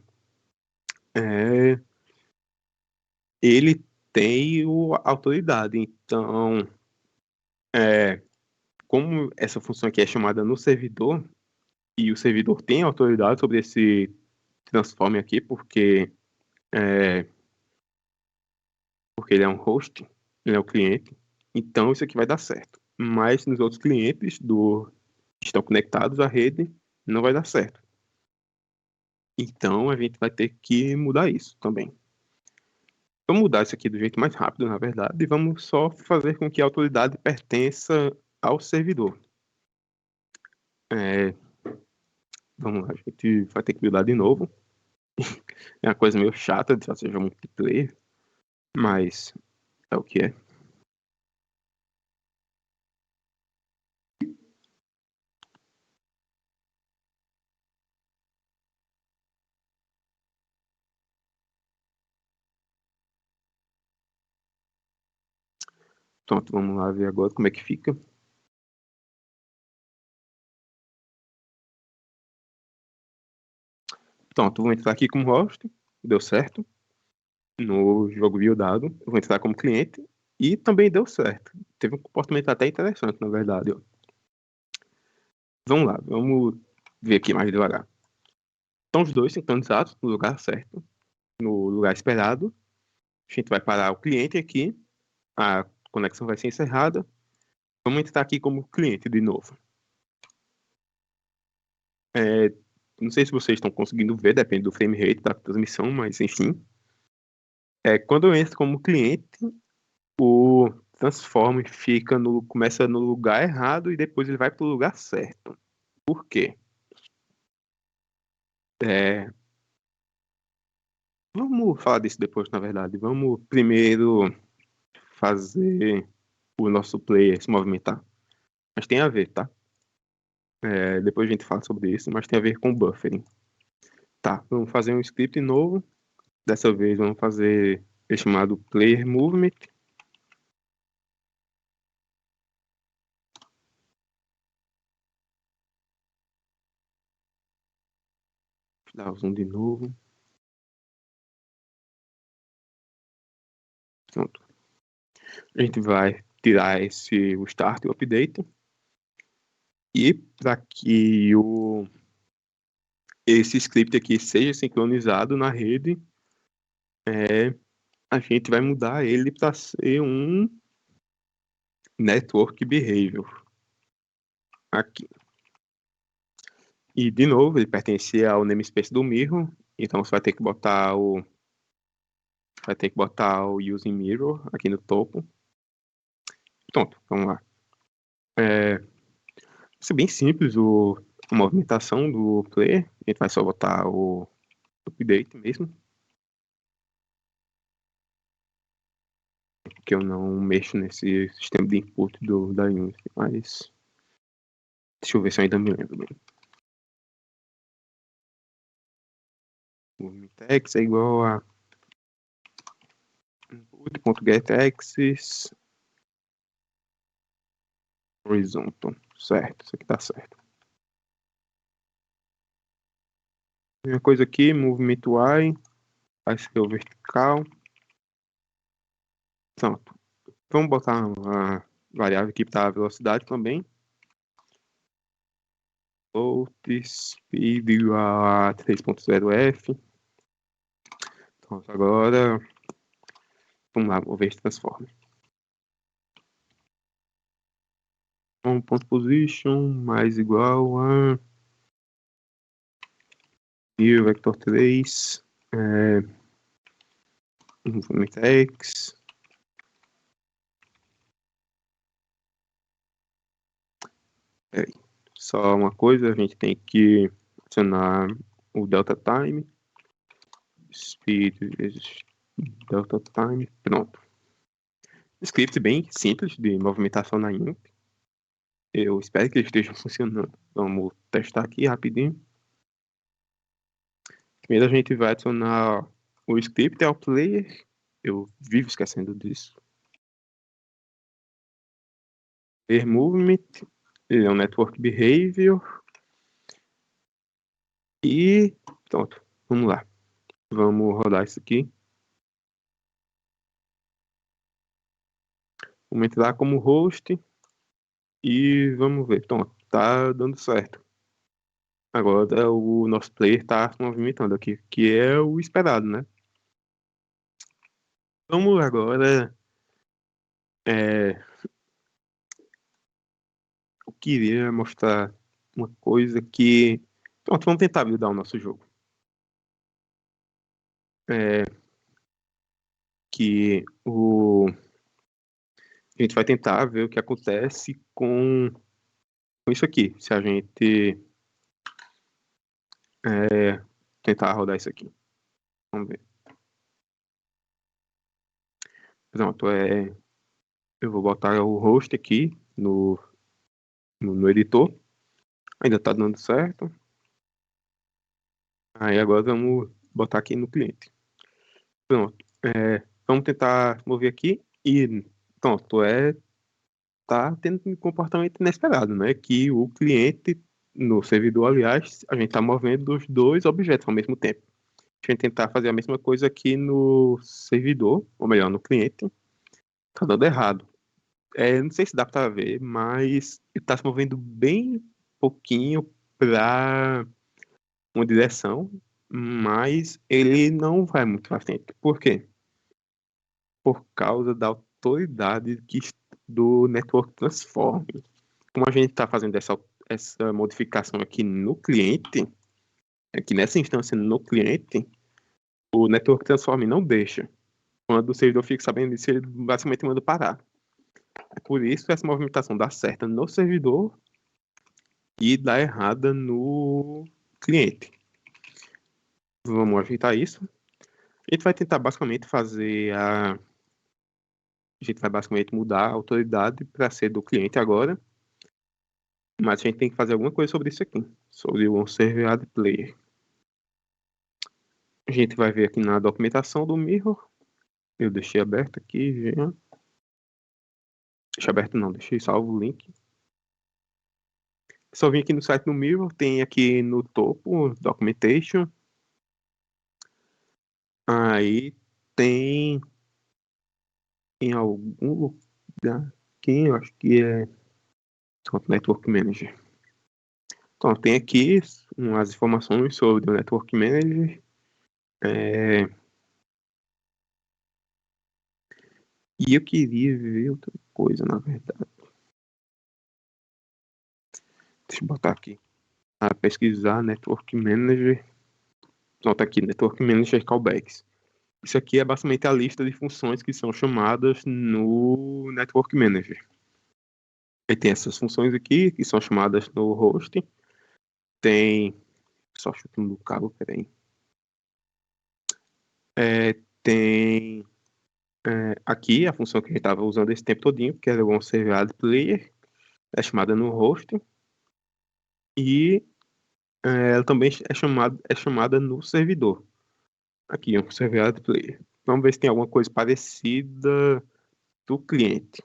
ele tem a autoridade. Então, como essa função aqui é chamada no servidor, e o servidor tem autoridade sobre esse transform aqui, porque ele é um host, ele é o cliente, então isso aqui vai dar certo. Mas nos outros clientes que estão conectados à rede, não vai dar certo. Então a gente vai ter que mudar isso também. Vamos mudar isso aqui do jeito mais rápido, na verdade, e vamos só fazer com que a autoridade pertença ao servidor. Vamos lá, a gente vai ter que buildar de novo. É uma coisa meio chata de fazer jogo multiplayer, mas é o que é. Pronto, vamos lá ver agora como é que fica. Pronto, vou entrar aqui como host, deu certo. No jogo buildado, eu vou entrar como cliente e também deu certo. Teve um comportamento até interessante, na verdade. Vamos lá, vamos ver aqui mais devagar. Estão os dois sincronizados no lugar certo, no lugar esperado. A gente vai parar o cliente aqui, a conexão vai ser encerrada. Vamos entrar aqui como cliente de novo. Não sei se vocês estão conseguindo ver, depende do frame rate da transmissão, mas enfim. Quando eu entro como cliente, o transform começa no lugar errado e depois ele vai para o lugar certo. Por quê? Vamos falar disso depois, na verdade. Vamos primeiro fazer o nosso player se movimentar. Mas tem a ver, tá? Depois a gente fala sobre isso, mas tem a ver com buffering. Tá, vamos fazer um script novo. Dessa vez vamos fazer o chamado player movement. Vou dar o zoom de novo. Pronto. A gente vai tirar o start e o update. E para que esse script aqui seja sincronizado na rede, a gente vai mudar ele para ser um network behavior. Aqui. E, de novo, ele pertence ao namespace do mirror, então você vai ter que botar o using mirror aqui no topo. Pronto, vamos lá. Isso é bem simples, a movimentação do player. A gente vai só botar o update mesmo. Porque eu não mexo nesse sistema de input da Unity, mas deixa eu ver se eu ainda me lembro bem. Text é igual a input.getAxis horizontal. Certo, isso aqui tá certo. Uma coisa aqui, movement y, faz que é o vertical. Pronto. Vamos botar uma variável aqui para a velocidade também. Float speed igual a 3.0f. Pronto, agora vamos lá, vou ver se transforma. Ponto position mais igual a view vector 3 movement x. Só uma coisa, a gente tem que adicionar o delta time. Speed delta time. Pronto. Script bem simples de movimentação na INC. Eu espero que esteja funcionando. Vamos testar aqui rapidinho. Primeiro a gente vai adicionar o script ao player. Eu vivo esquecendo disso. Player movement. Ele é um network behavior. E pronto. Vamos lá. Vamos rodar isso aqui. Vamos entrar como host. E vamos ver. Pronto. Tá dando certo. Agora o nosso player está se movimentando aqui, que é o esperado, né? Vamos agora. Eu queria mostrar uma coisa que. Pronto, vamos tentar buildar o nosso jogo. A gente vai tentar ver o que acontece com isso aqui. Se a gente tentar rodar isso aqui. Vamos ver. Pronto, eu vou botar o host aqui no editor. Ainda está dando certo. Aí agora vamos botar aqui no cliente. Pronto. Vamos tentar mover aqui e pronto, tá tendo um comportamento inesperado, né? Que o cliente no servidor, aliás, a gente está movendo os dois objetos ao mesmo tempo. A gente tentar fazer a mesma coisa aqui no servidor, ou melhor, no cliente, tá dando errado. Não sei se dá para ver, mas ele está se movendo bem pouquinho para uma direção, mas ele não vai muito para frente. Por quê? Por causa da autoridade do Network Transform. Como a gente está fazendo essa modificação aqui no cliente, aqui nessa instância no cliente, o Network Transform não deixa. Quando o servidor fica sabendo disso, ele basicamente manda parar. É por isso que essa movimentação dá certa no servidor e dá errada no cliente. Vamos ajeitar isso. A gente vai tentar basicamente a gente vai basicamente mudar a autoridade para ser do cliente agora. Mas a gente tem que fazer alguma coisa sobre isso aqui. Sobre o server player. A gente vai ver aqui na documentação do Mirror. Eu deixei aberto aqui já. Deixei aberto não, deixei salvo o link. Só vim aqui no site do Mirror, tem aqui no topo, Documentation. Aí tem em algum lugar aqui, eu acho que é Network Manager. Então, tem aqui umas informações sobre o Network Manager. E eu queria ver outra coisa, na verdade. Deixa eu botar aqui. Pesquisar Network Manager. Nota aqui, Network Manager Callbacks. Isso aqui é basicamente a lista de funções que são chamadas no Network Manager. E tem essas funções aqui, que são chamadas no host. Tem... Só chutando o cabo, peraí. Tem... aqui a função que a gente estava usando esse tempo todinho, que era o onServerAdPlayer, é chamada no host. E ela também é chamada no servidor. Aqui, um servidor player. Vamos ver se tem alguma coisa parecida do cliente.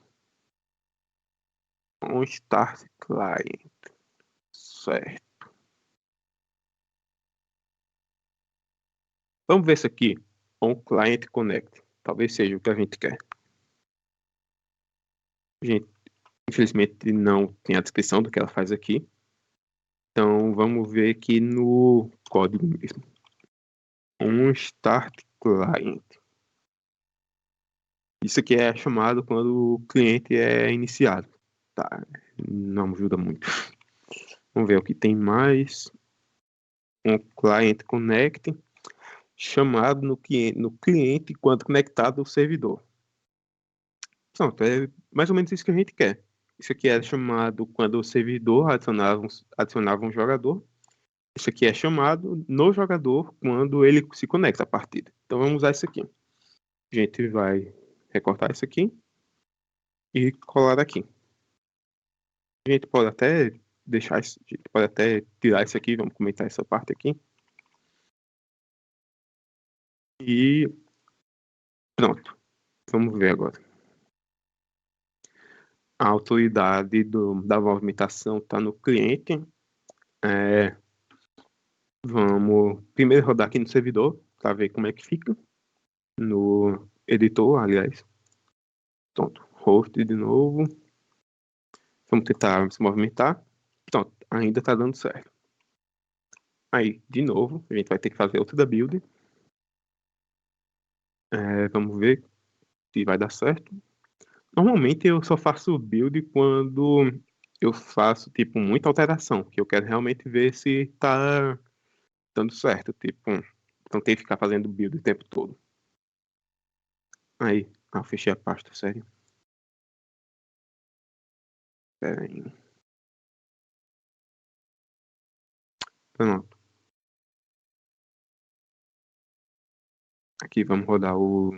Um start client. Certo. Vamos ver isso aqui. On client connect. Talvez seja o que a gente quer. Gente, infelizmente não tem a descrição do que ela faz aqui. Então vamos ver aqui no código mesmo. Um start client. Isso aqui é chamado quando o cliente é iniciado. Tá, não ajuda muito. Vamos ver o que tem mais. Um client connect chamado no cliente quando conectado ao servidor. Pronto, é mais ou menos isso que a gente quer. Isso aqui é chamado quando o servidor adicionava um jogador. Isso aqui é chamado no jogador quando ele se conecta à partida. Então vamos usar isso aqui. A gente vai recortar isso aqui e colar aqui. A gente pode até deixar isso, a gente pode até tirar isso aqui, vamos comentar essa parte aqui. E pronto. Vamos ver agora. A autoridade da movimentação está no cliente. Vamos primeiro rodar aqui no servidor para ver como é que fica. No editor, aliás. Pronto, host de novo. Vamos tentar se movimentar. Pronto, ainda está dando certo. Aí, de novo, a gente vai ter que fazer outra build. Vamos ver se vai dar certo. Normalmente eu só faço build quando eu faço, tipo, muita alteração, que eu quero realmente ver se tá dando certo, tipo, não tem que ficar fazendo build o tempo todo. Aí, fechei a pasta, sério. Pera aí. Pronto. Aqui, vamos rodar o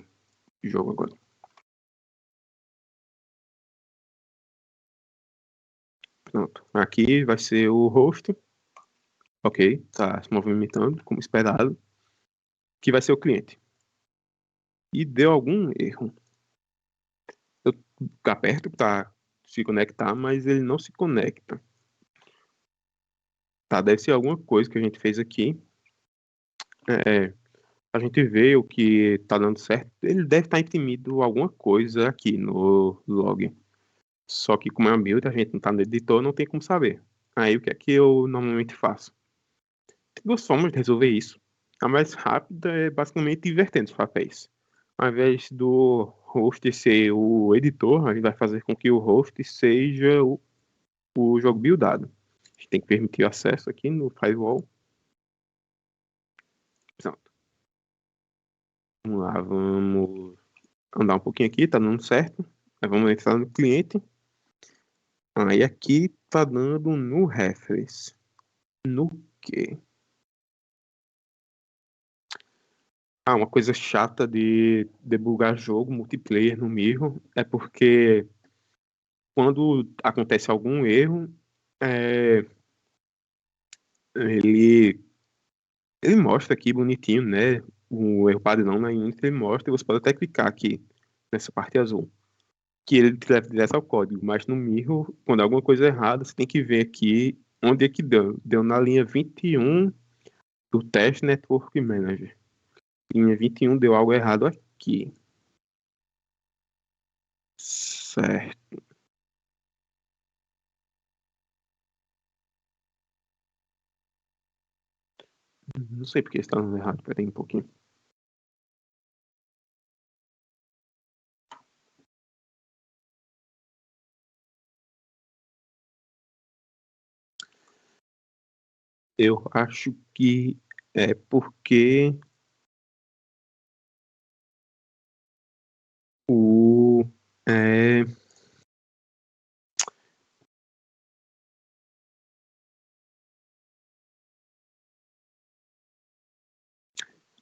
jogo agora. Pronto. Aqui vai ser o host. Ok, tá se movimentando, como esperado. Que vai ser o cliente. E deu algum erro. Eu aperto para se conectar, mas ele não se conecta. Tá, deve ser alguma coisa que a gente fez aqui. A gente vê o que tá dando certo. Ele deve estar imprimido alguma coisa aqui no log. Só que como é uma build, a gente não tá no editor, não tem como saber. Aí o que é que eu normalmente faço? Tem duas formas de resolver isso. A mais rápida é basicamente invertendo os papéis. Ao invés do host ser o editor, a gente vai fazer com que o host seja o jogo buildado. A gente tem que permitir acesso aqui no firewall. Pronto. Vamos lá, vamos andar um pouquinho aqui, tá dando certo. Aí vamos entrar no cliente. Aí aqui tá dando no reference. No quê? Uma coisa chata de debugar jogo multiplayer no Mirror é porque quando acontece algum erro, é, ele mostra aqui bonitinho, né? O erro padrão na Unity ele mostra, e você pode até clicar aqui nessa parte azul, que ele te leva direto ao código, mas no Mirror, quando alguma coisa é errada, você tem que ver aqui onde é que deu. Deu na linha 21 do Test Network Manager. Linha 21 deu algo errado aqui. Certo. Não sei porque está dando errado. Peraí um pouquinho. Eu acho que é porque o... É,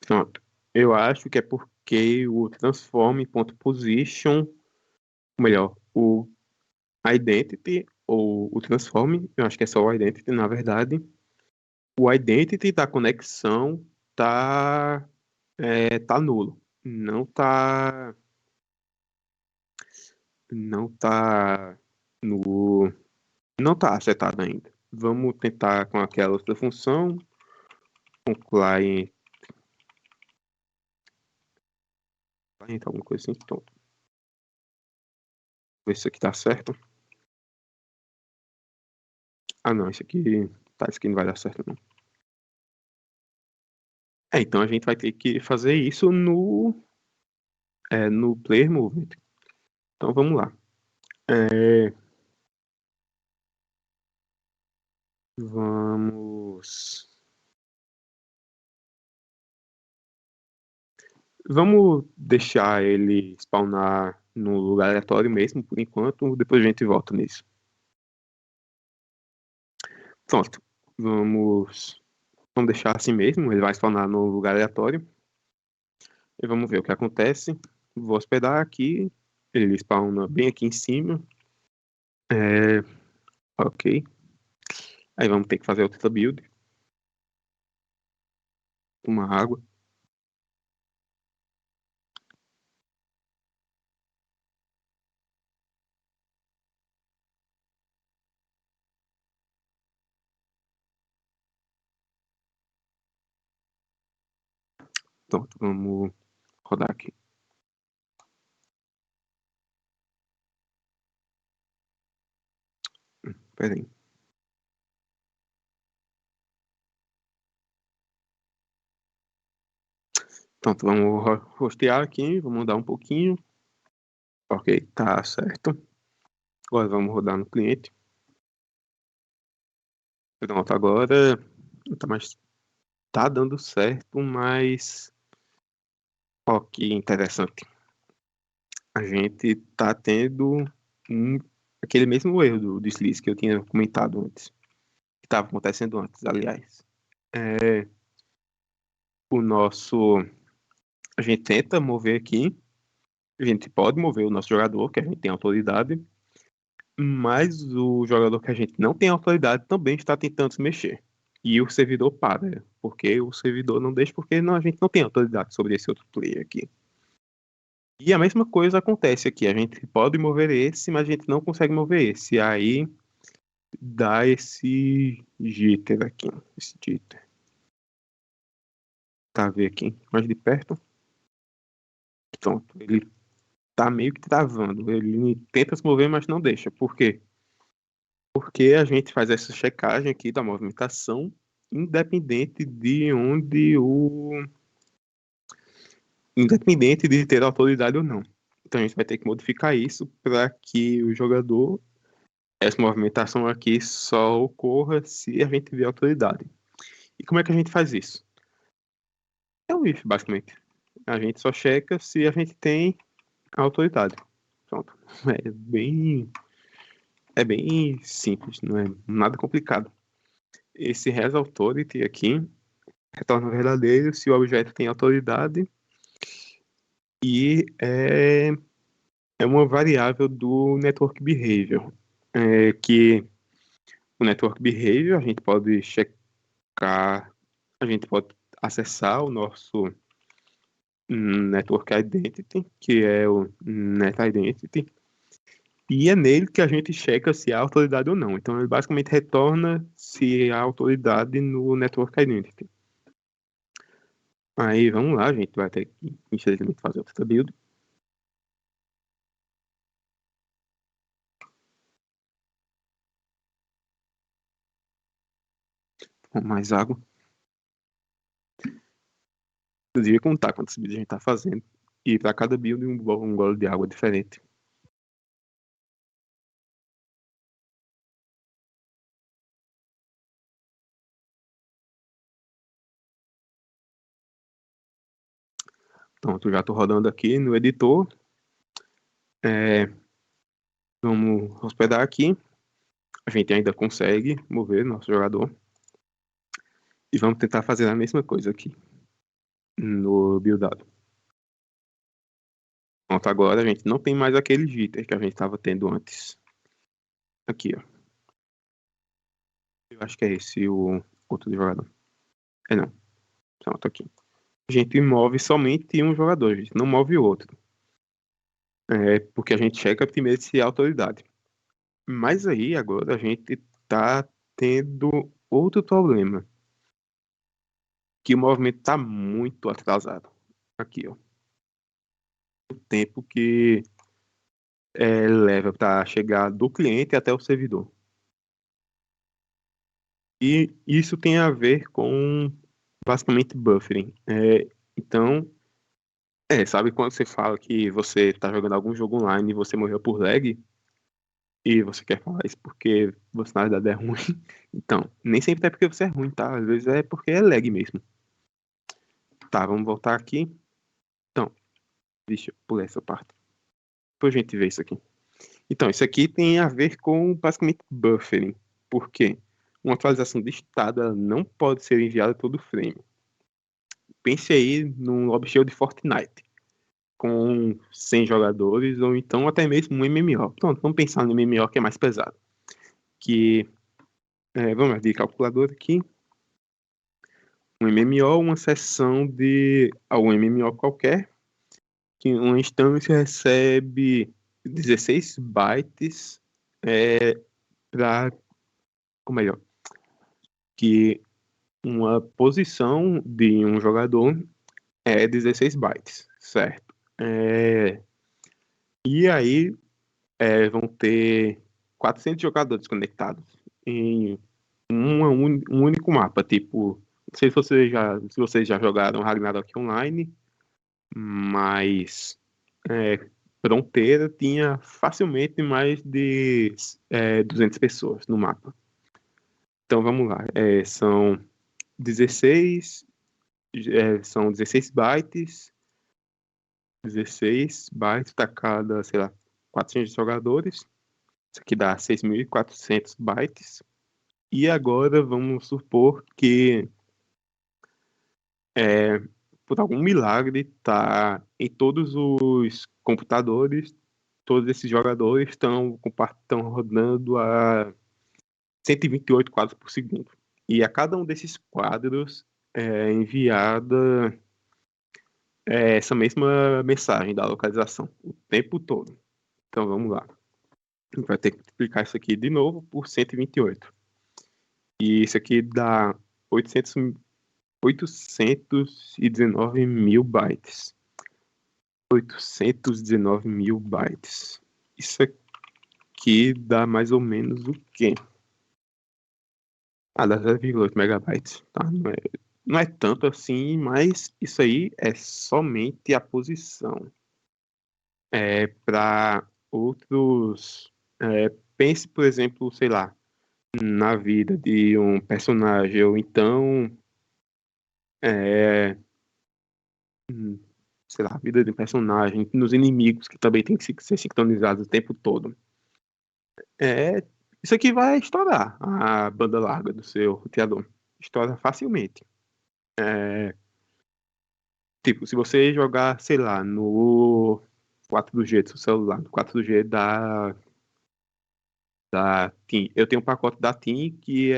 pronto. Eu acho que é porque o transform.position, ou melhor, o identity ou o transform, eu acho que é só o identity, na verdade. O identity da conexão tá Tá nulo. Não tá no, não tá acertado ainda. Vamos tentar com aquela outra função, com client alguma coisa assim. Então, ver se isso aqui tá certo. Ah, não, isso aqui não vai dar certo, não. Então a gente vai ter que fazer isso no Player Movement. Então vamos lá. É, vamos. Vamos deixar ele spawnar no lugar aleatório mesmo, por enquanto, depois a gente volta nisso. Pronto. Vamos deixar assim mesmo, ele vai spawnar no lugar aleatório. E vamos ver o que acontece. Vou hospedar aqui, ele spawna bem aqui em cima. Ok. Aí vamos ter que fazer outra build. Uma água. Pronto, vamos rodar aqui. Pera aí. Pronto, vamos rostear aqui, vamos mudar um pouquinho. Ok, tá certo. Agora vamos rodar no cliente. Pronto, agora tá dando certo, mas ó que interessante. A gente tá tendo aquele mesmo erro do deslize que eu tinha comentado antes. Que estava acontecendo antes, aliás. É, o nosso. A gente tenta mover aqui. A gente pode mover o nosso jogador, que a gente tem autoridade. Mas o jogador que a gente não tem autoridade também está tentando se mexer. E o servidor para, porque o servidor não deixa, porque a gente não tem autoridade sobre esse outro player aqui. E a mesma coisa acontece aqui. A gente pode mover esse, mas a gente não consegue mover esse. Aí dá esse jitter aqui. Esse jitter. Tá, ver aqui mais de perto. Pronto. Ele tá meio que travando. Ele tenta se mover, mas não deixa. Por quê? Porque a gente faz essa checagem aqui da movimentação, independente de independente de ter autoridade ou não. Então a gente vai ter que modificar isso para que o jogador, essa movimentação aqui só ocorra se a gente tiver autoridade. E como é que a gente faz isso? É um if, basicamente. A gente só checa se a gente tem autoridade. Pronto. É bem, é bem simples, não é nada complicado. Esse resAuthority aqui retorna verdadeiro se o objeto tem autoridade e é uma variável do Network Behavior, que o Network Behavior a gente pode checar, a gente pode acessar o nosso Network Identity, que é o Net Identity, e é nele que a gente checa se há autoridade ou não. Então ele basicamente retorna se há autoridade no Network Identity. Aí vamos lá, a gente vai ter que, infelizmente, fazer outra build. Com mais água. Eu devia contar quantas builds a gente tá fazendo. E para cada build um gole de água diferente. Pronto, já tô rodando aqui no editor. Vamos hospedar aqui. A gente ainda consegue mover nosso jogador. E vamos tentar fazer a mesma coisa aqui no buildado. Pronto, agora a gente não tem mais aquele jitter que a gente estava tendo antes. Aqui, ó. Eu acho que é esse o outro jogador. É não. Pronto, aqui. a gente move somente um jogador, a gente não move o outro. Porque a gente checa primeiro se é autoridade. Mas aí agora a gente tá tendo outro problema, que o movimento tá muito atrasado. Aqui, ó. O tempo que leva para chegar do cliente até o servidor. E isso tem a ver com basicamente buffering. Então, sabe quando você fala que você está jogando algum jogo online e você morreu por lag? E você quer falar isso porque você na verdade é ruim? Então, nem sempre é porque você é ruim, tá? Às vezes é porque é lag mesmo. Tá, vamos voltar aqui. Então, deixa eu pular essa parte. Depois a gente vê isso aqui. Então, isso aqui tem a ver com basicamente buffering. Por quê? Uma atualização de estado ela não pode ser enviada todo frame. Pense aí num lobby cheio de Fortnite, com 100 jogadores, ou então até mesmo um MMO. Pronto, vamos pensar no MMO que é mais pesado. Que, vamos abrir calculador aqui. Um MMO, uma sessão de algum MMO qualquer, que uma instância recebe 16 bytes para, ou melhor, que uma posição de um jogador é 16 bytes, certo? E aí vão ter 400 jogadores conectados em um único mapa. Tipo, não sei se vocês já jogaram Ragnarok Online, mas Fronteira tinha facilmente mais de 200 pessoas no mapa. Então vamos lá, são 16, são 16 bytes, 16 bytes para cada, sei lá, 400 jogadores. Isso aqui dá 6.400 bytes. E agora vamos supor que, por algum milagre, tá em todos os computadores, todos esses jogadores estão rodando a 128 quadros por segundo. E a cada um desses quadros é enviada essa mesma mensagem da localização o tempo todo. Então vamos lá. A gente vai ter que multiplicar isso aqui de novo por 128. E isso aqui dá 819 mil bytes. 819 mil bytes. Isso aqui dá mais ou menos o quê? Dá 0,8 megabytes. Tá? Não é tanto assim, mas isso aí é somente a posição. Para outros. Pense, por exemplo, sei lá, na vida de um personagem, ou então. Sei lá, a vida de um personagem, nos inimigos que também tem que ser sincronizados o tempo todo. Isso aqui vai estourar a banda larga do seu roteador. Estoura facilmente. Tipo, se você jogar, sei lá, no 4G do seu celular, no 4G da TIM. Eu tenho um pacote da TIM que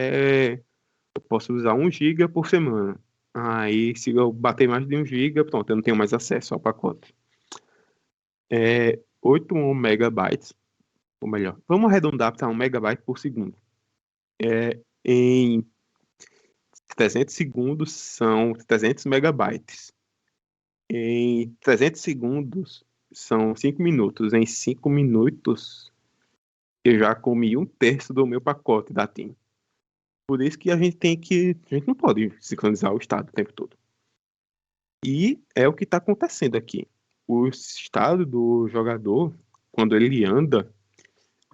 eu posso usar 1 GB por semana. Aí, se eu bater mais de 1 GB, pronto, eu não tenho mais acesso ao pacote. 8 megabytes, ou melhor, vamos arredondar para 1 megabyte por segundo. Em 300 segundos são 300 megabytes. Em 300 segundos são 5 minutos. Em 5 minutos eu já comi 1/3 do meu pacote da TIM. Por isso que a gente não pode sincronizar o estado o tempo todo. E é o que está acontecendo aqui. O estado do jogador, quando ele anda,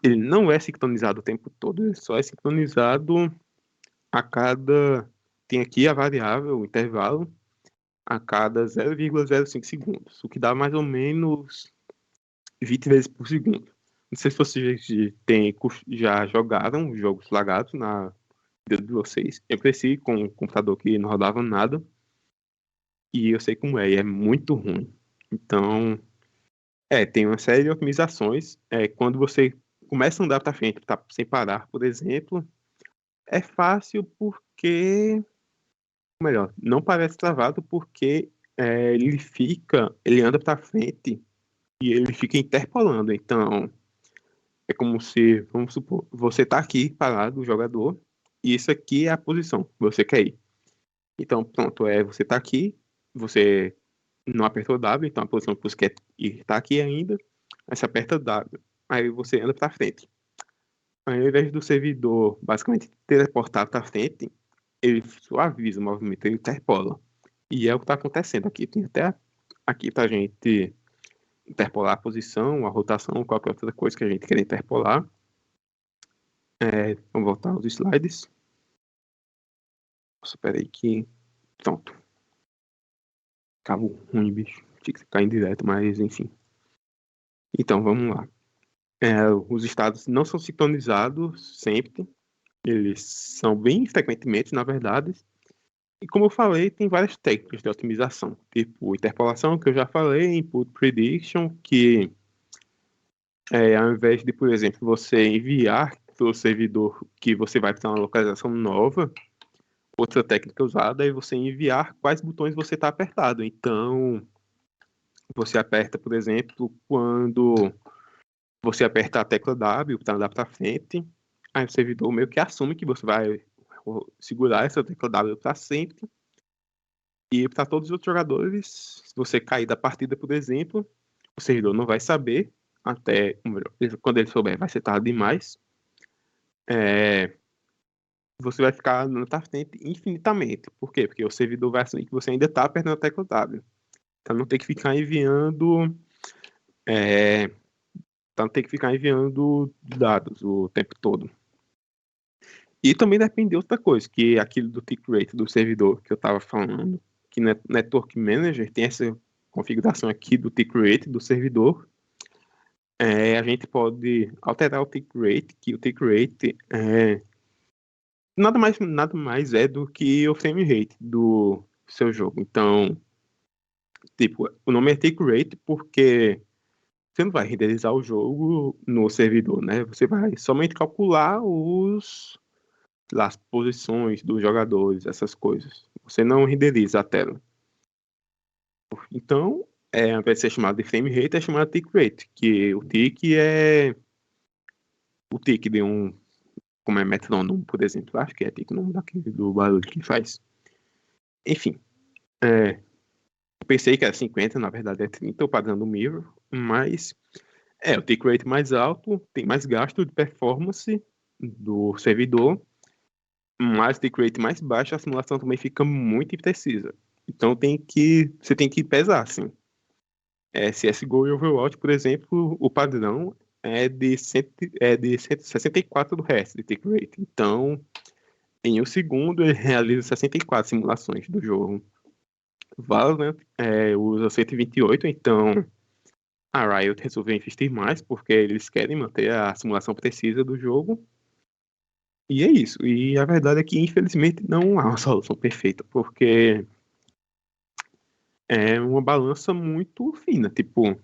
ele não é sincronizado o tempo todo, ele só é sincronizado a cada. Tem aqui a variável, o intervalo, a cada 0,05 segundos, o que dá mais ou menos 20 vezes por segundo. Não sei se vocês já jogaram jogos lagados na vida de vocês. Eu cresci com um computador que não rodava nada e eu sei como é, e é muito ruim. Então, tem uma série de otimizações. Quando você começa a andar para frente, tá, sem parar, por exemplo, é fácil porque, melhor, não parece travado porque ele anda para frente e ele fica interpolando. Então, é como se, vamos supor, você está aqui parado, o jogador, e isso aqui é a posição que você quer ir. Então, pronto, você está aqui, você não apertou W, então a posição que você quer ir está aqui ainda, aí você aperta W, aí você anda para frente. Aí, ao invés do servidor basicamente teleportar para frente, ele suaviza o movimento, ele interpola. E é o que está acontecendo aqui. Tem até aqui para a gente interpolar a posição, a rotação, qualquer outra coisa que a gente quer interpolar. Vamos voltar aos slides. Espera aí que... Pronto. Cabo ruim, bicho. Tinha que ficar indireto, mas enfim. Então, vamos lá. Os estados não são sincronizados sempre. Eles são bem frequentemente, na verdade. E como eu falei, tem várias técnicas de otimização. Tipo interpolação, que eu já falei, input prediction, que ao invés de, por exemplo, você enviar para o servidor que você vai para uma localização nova, outra técnica usada é você enviar quais botões você está apertado. Então, você aperta, por exemplo, quando você aperta a tecla W para andar para frente, aí o servidor meio que assume que você vai segurar essa tecla W para sempre. E para todos os outros jogadores, se você cair da partida, por exemplo, o servidor não vai saber, até quando ele souber, vai ser tarde demais. Você vai ficar na frente infinitamente. Por quê? Porque o servidor vai assumir que você ainda está apertando a tecla W. Então não tem que ficar enviando. Então tem que ficar enviando dados o tempo todo. E também depende de outra coisa, que é aquilo do tick rate do servidor que eu estava falando, que Network Manager tem essa configuração aqui do tick rate do servidor. A gente pode alterar o tick rate, que o tick rate nada mais é do que o frame rate do seu jogo. Então, tipo, o nome é tick rate porque você não vai renderizar o jogo no servidor, né? Você vai somente calcular as posições dos jogadores, essas coisas. Você não renderiza a tela. Então, ao invés de ser chamado de frame rate, é chamado de tick rate, que o tick é o tick de como é metrônomo, por exemplo. Acho que é tick, o nome daquele do barulho que faz. Enfim, eu pensei que era 50, na verdade é 30, o padrão do Mirror, mas o tick rate mais alto, tem mais gasto de performance do servidor, mas o tick rate mais baixo, a simulação também fica muito imprecisa. Então você tem que pesar, assim. CSGO e Overwatch, por exemplo, o padrão é de 164 Hz de tick rate. Então, em um segundo, ele realiza 64 simulações do jogo. Valorant usa 128, então a Riot resolveu investir mais, porque eles querem manter a simulação precisa do jogo. E é isso. E a verdade é que, infelizmente, não há uma solução perfeita, porque é uma balança muito fina. Tipo,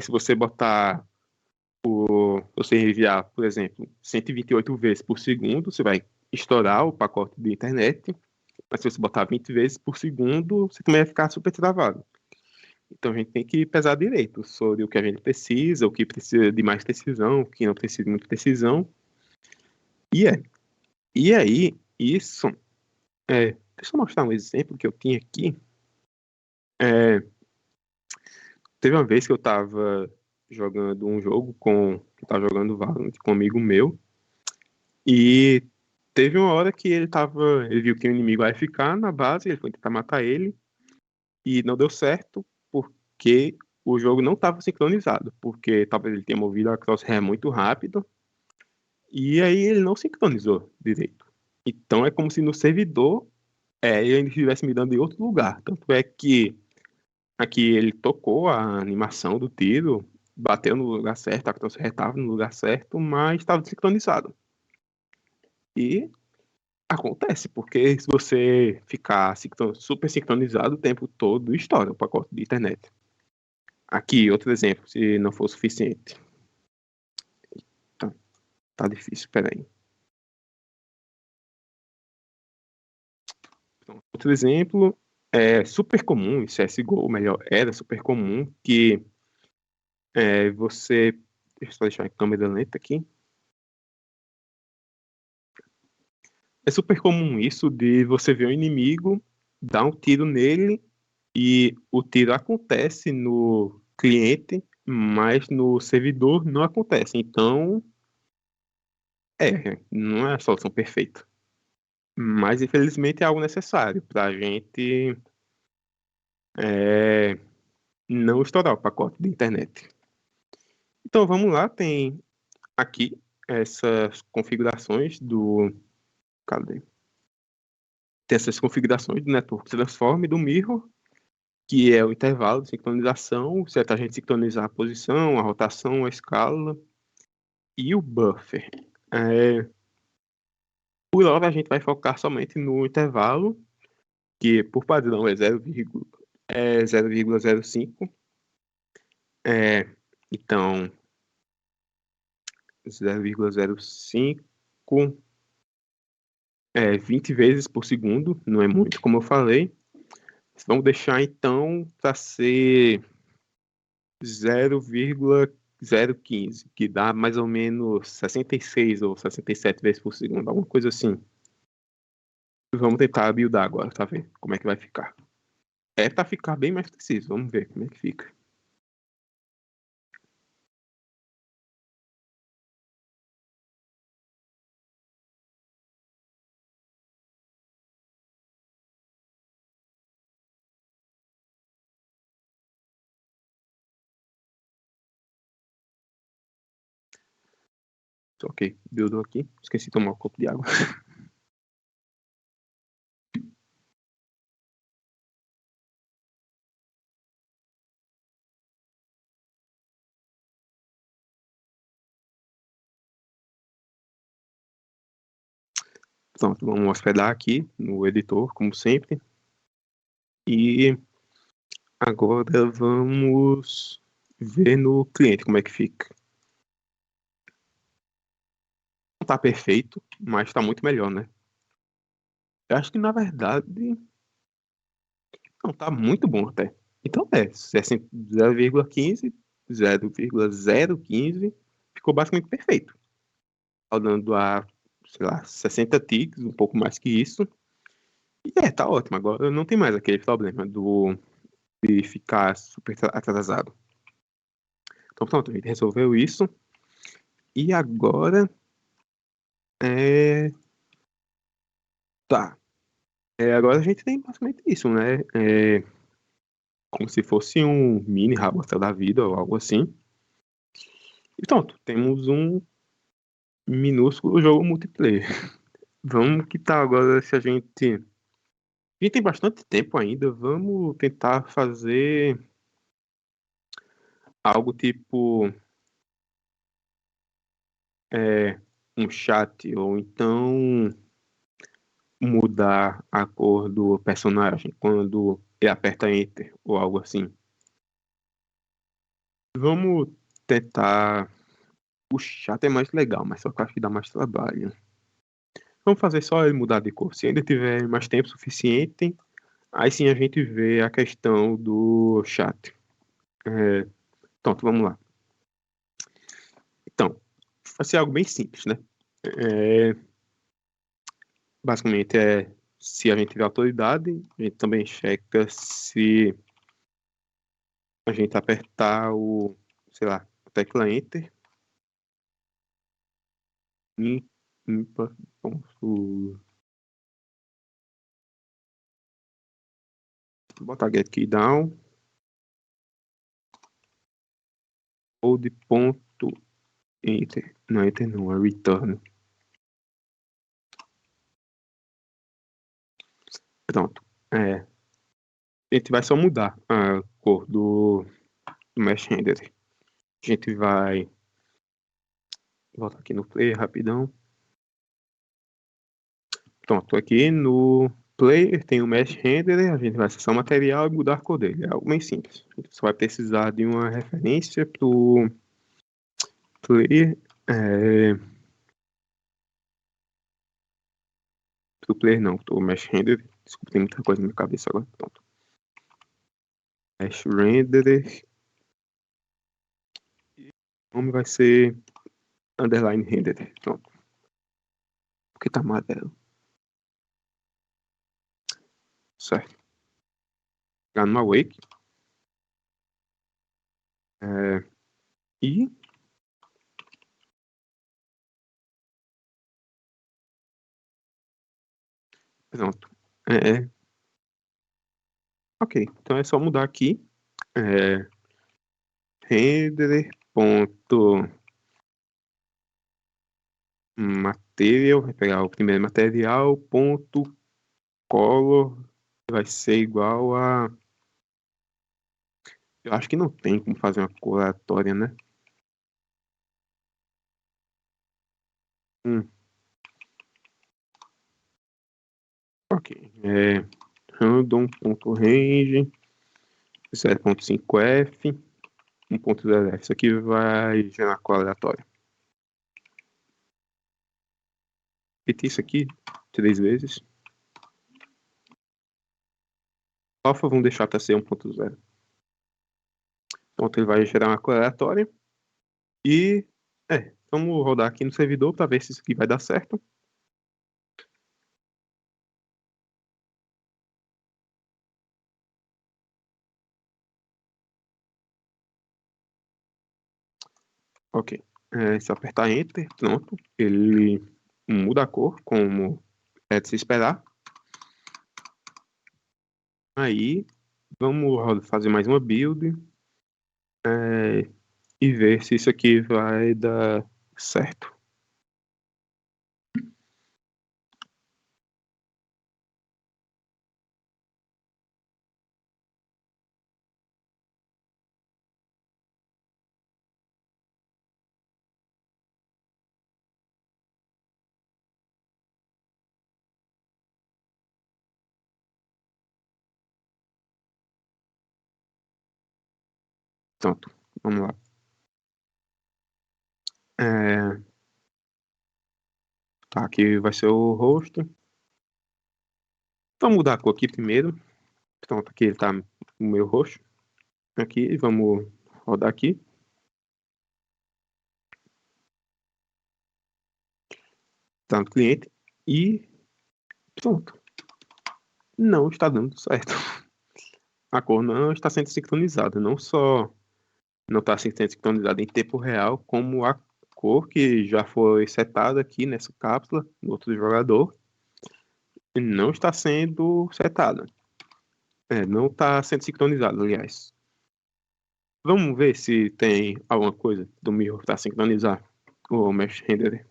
se você botar você enviar, por exemplo, 128 vezes por segundo, você vai estourar o pacote de internet. Mas se você botar 20 vezes por segundo, você também vai ficar super travado. Então a gente tem que pesar direito sobre o que a gente precisa, o que precisa de mais precisão, o que não precisa de muita precisão. E E aí, isso. Deixa eu mostrar um exemplo que eu tinha aqui. É, Teve uma vez que eu tava jogando um jogo eu tava jogando Valorant com um amigo meu. E teve uma hora que ele viu que o inimigo ia ficar na base, ele foi tentar matar ele. E não deu certo porque o jogo não estava sincronizado. Porque talvez ele tenha movido a crosshair muito rápido. E aí ele não sincronizou direito. Então é como se no servidor ele ainda estivesse me dando em outro lugar. Tanto é que aqui ele tocou a animação do tiro, bateu no lugar certo, a crosshair estava no lugar certo, mas estava desincronizado. E acontece, porque se você ficar super sincronizado o tempo todo, estoura o pacote de internet. Aqui, outro exemplo, se não for suficiente. Tá difícil, peraí. Então, outro exemplo É super comum, em CSGO, melhor, era super comum que você... Deixa eu só deixar a câmera lenta aqui. É super comum isso de você ver um inimigo, dar um tiro nele e o tiro acontece no cliente, mas no servidor não acontece. Então, não é a solução perfeita. Mas, infelizmente, é algo necessário para a gente é, não estourar o pacote de internet. Então, vamos lá, tem aqui essas configurações do... Cadê? Tem essas configurações do Network Transform e do Mirror, que é o intervalo de sincronização, certo? A gente sincronizar a posição, a rotação, a escala e o buffer. Por hora a gente vai focar somente no intervalo, que por padrão é 0,05. Então, 0,05 20 vezes por segundo, não é muito, como eu falei. Vamos deixar então para ser 0,015, que dá mais ou menos 66 ou 67 vezes por segundo, alguma coisa assim. Vamos tentar buildar agora, tá vendo como é que vai ficar. É para ficar bem mais preciso, vamos ver como é que fica. Ok, buildou aqui. Esqueci de tomar um copo de água. Pronto, vamos hospedar aqui no editor, como sempre. E agora vamos ver no cliente como é que fica. Não tá perfeito, mas tá muito melhor, né? Eu acho que na verdade. Não, tá muito bom até. Então 0,15, 0,015, ficou basicamente perfeito. Rodando a, sei lá, 60 ticks, um pouco mais que isso. E tá ótimo. Agora não tem mais aquele problema de ficar super atrasado. Então pronto, a gente resolveu isso. E agora tá. Agora a gente tem basicamente isso, né? Como se fosse um mini Rabotel da vida ou algo assim. E pronto, temos um minúsculo jogo multiplayer. Vamos que tal agora se a gente... A gente tem bastante tempo ainda, vamos tentar fazer algo tipo um chat, ou então mudar a cor do personagem quando ele aperta Enter, ou algo assim. Vamos tentar... O chat é mais legal, mas só que eu acho que dá mais trabalho. Vamos fazer só ele mudar de cor. Se ainda tiver mais tempo suficiente, aí sim a gente vê a questão do chat. Pronto, vamos lá. Então, vai ser algo bem simples, né? É, basicamente se a gente tiver autoridade, a gente também checa se a gente apertar sei lá, a tecla Enter. Ímpar, vou botar get key down, hold ponto Enter. Não, Enter não, é return. Pronto. A gente vai só mudar a cor do Mesh Render. A gente vai voltar aqui no Play rapidão. Pronto, aqui no Player tem o Mesh Render, a gente vai acessar o material e mudar a cor dele. É algo bem simples. A gente só vai precisar de uma referência para o Player. Pro player não, pro Mesh Render. Desculpa, tem muita coisa na minha cabeça agora. Pronto. Mesh Render. O nome vai ser underline Render. Pronto. Por que tá amarelo? Certo. Chegar no Awake. E pronto. Ok, então é só mudar aqui. Render ponto material, vai pegar o primeiro material, ponto color, vai ser igual a... Eu acho que não tem como fazer uma cor aleatória, né? Ok, random.range 0.5f 1.0f. Isso aqui vai gerar cor aleatória. Repetir isso aqui 3 vezes. Alpha vamos deixar até ser 1.0. Então ele vai gerar uma cor aleatória. E vamos rodar aqui no servidor para ver se isso aqui vai dar certo. Ok. Se apertar Enter, pronto. Ele muda a cor, como é de se esperar. Aí, vamos fazer mais uma build. E ver se isso aqui vai dar certo. Pronto, vamos lá. Tá, aqui vai ser o rosto. Vamos mudar a cor aqui primeiro. Pronto, aqui ele tá no meu rosto. Aqui, vamos rodar aqui. Tá no cliente. E pronto. Não está dando certo. A cor não está sendo sincronizada. Não só não está sendo sincronizada em tempo real, como a cor que já foi setada aqui nessa cápsula, no outro jogador, não está sendo setada. Não está sendo sincronizada, aliás. Vamos ver se tem alguma coisa do Mirror para sincronizar o Mesh Render. Deixa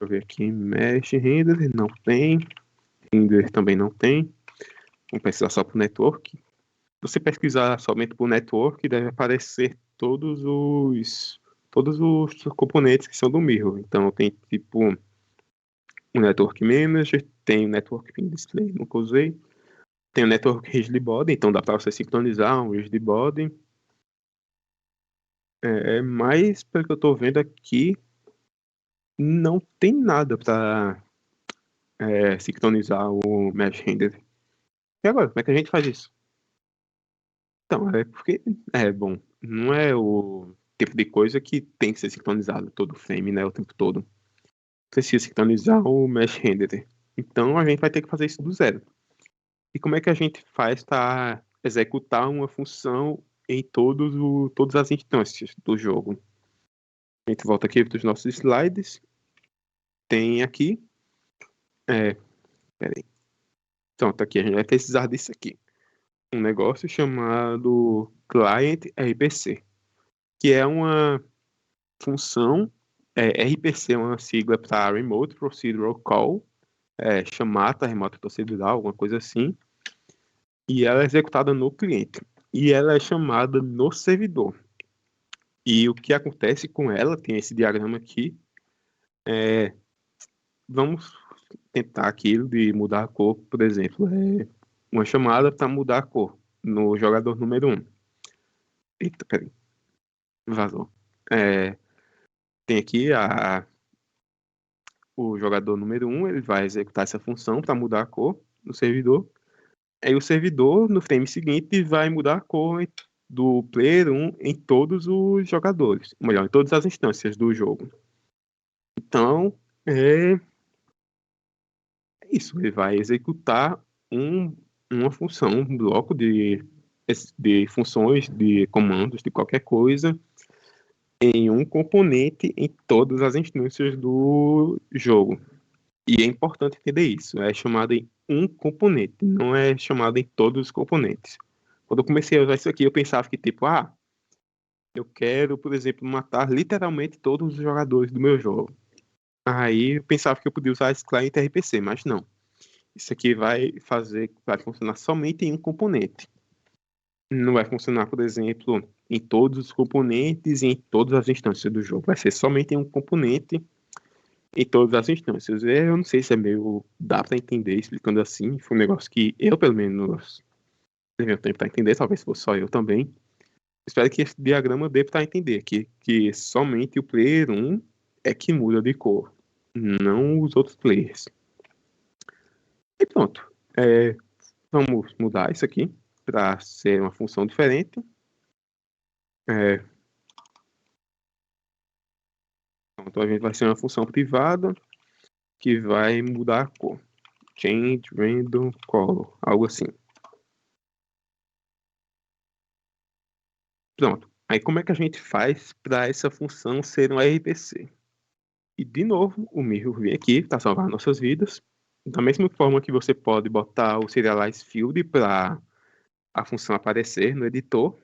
eu ver aqui, Mesh Render, não tem. Render também não tem. Vamos pesquisar só para o Network. Se você pesquisar somente por Network, deve aparecer todos os componentes que são do Mirror. Então tem tipo o Network Manager, tem o Network Pin Display, nunca usei. Tem o Network Rigid Body, então dá para você sincronizar um Rigid Body. Mas pelo que eu estou vendo aqui, não tem nada para sincronizar o Mesh Render. E agora, como é que a gente faz isso? Então, porque, bom, não é o tipo de coisa que tem que ser sincronizado todo frame, né, o tempo todo. Precisa sincronizar o Mesh Render. Então, a gente vai ter que fazer isso do zero. E como é que a gente faz para executar uma função em todas as instâncias do jogo? A gente volta aqui para os nossos slides. Tem aqui. Peraí. Pronto, aqui a gente vai precisar disso aqui. Um negócio chamado Client RPC, que é uma função. RPC é uma sigla para Remote Procedural Call, chamada remota procedural, alguma coisa assim, e ela é executada no cliente. E ela é chamada no servidor. E o que acontece com ela, tem esse diagrama aqui, vamos tentar aquilo de mudar a cor, por exemplo, uma chamada para mudar a cor no jogador número 1. Eita, peraí, vazou. Tem aqui o jogador número 1, ele vai executar essa função para mudar a cor no servidor. Aí o servidor, no frame seguinte, vai mudar a cor do player 1 em todos os jogadores, ou melhor, em todas as instâncias do jogo. Então, é isso. Ele vai executar uma função, um bloco de funções, de comandos, de qualquer coisa, em um componente em todas as instâncias do jogo. E é importante entender isso. É chamado em um componente, não é chamado em todos os componentes. Quando eu comecei a usar isso aqui, eu pensava que, tipo, eu quero, por exemplo, matar literalmente todos os jogadores do meu jogo. Aí eu pensava que eu podia usar esse cliente RPC, mas não. Isso aqui vai funcionar somente em um componente. Não vai funcionar, por exemplo, em todos os componentes e em todas as instâncias do jogo. Vai ser somente em um componente em todas as instâncias. Eu não sei se é meio. Dá para entender explicando assim. Foi um negócio que eu, pelo menos, levei um tempo para entender. Talvez fosse só eu também. Espero que esse diagrama dê para entender que somente o player 1 é que muda de cor, não os outros players. E pronto. Vamos mudar isso aqui para ser uma função diferente. Então a gente vai ser uma função privada que vai mudar a cor. Change random color, algo assim. Pronto. Aí como é que a gente faz para essa função ser um RPC? E de novo, o Mirror vem aqui para salvar nossas vidas. Da mesma forma que você pode botar o serialize field para a função aparecer no editor,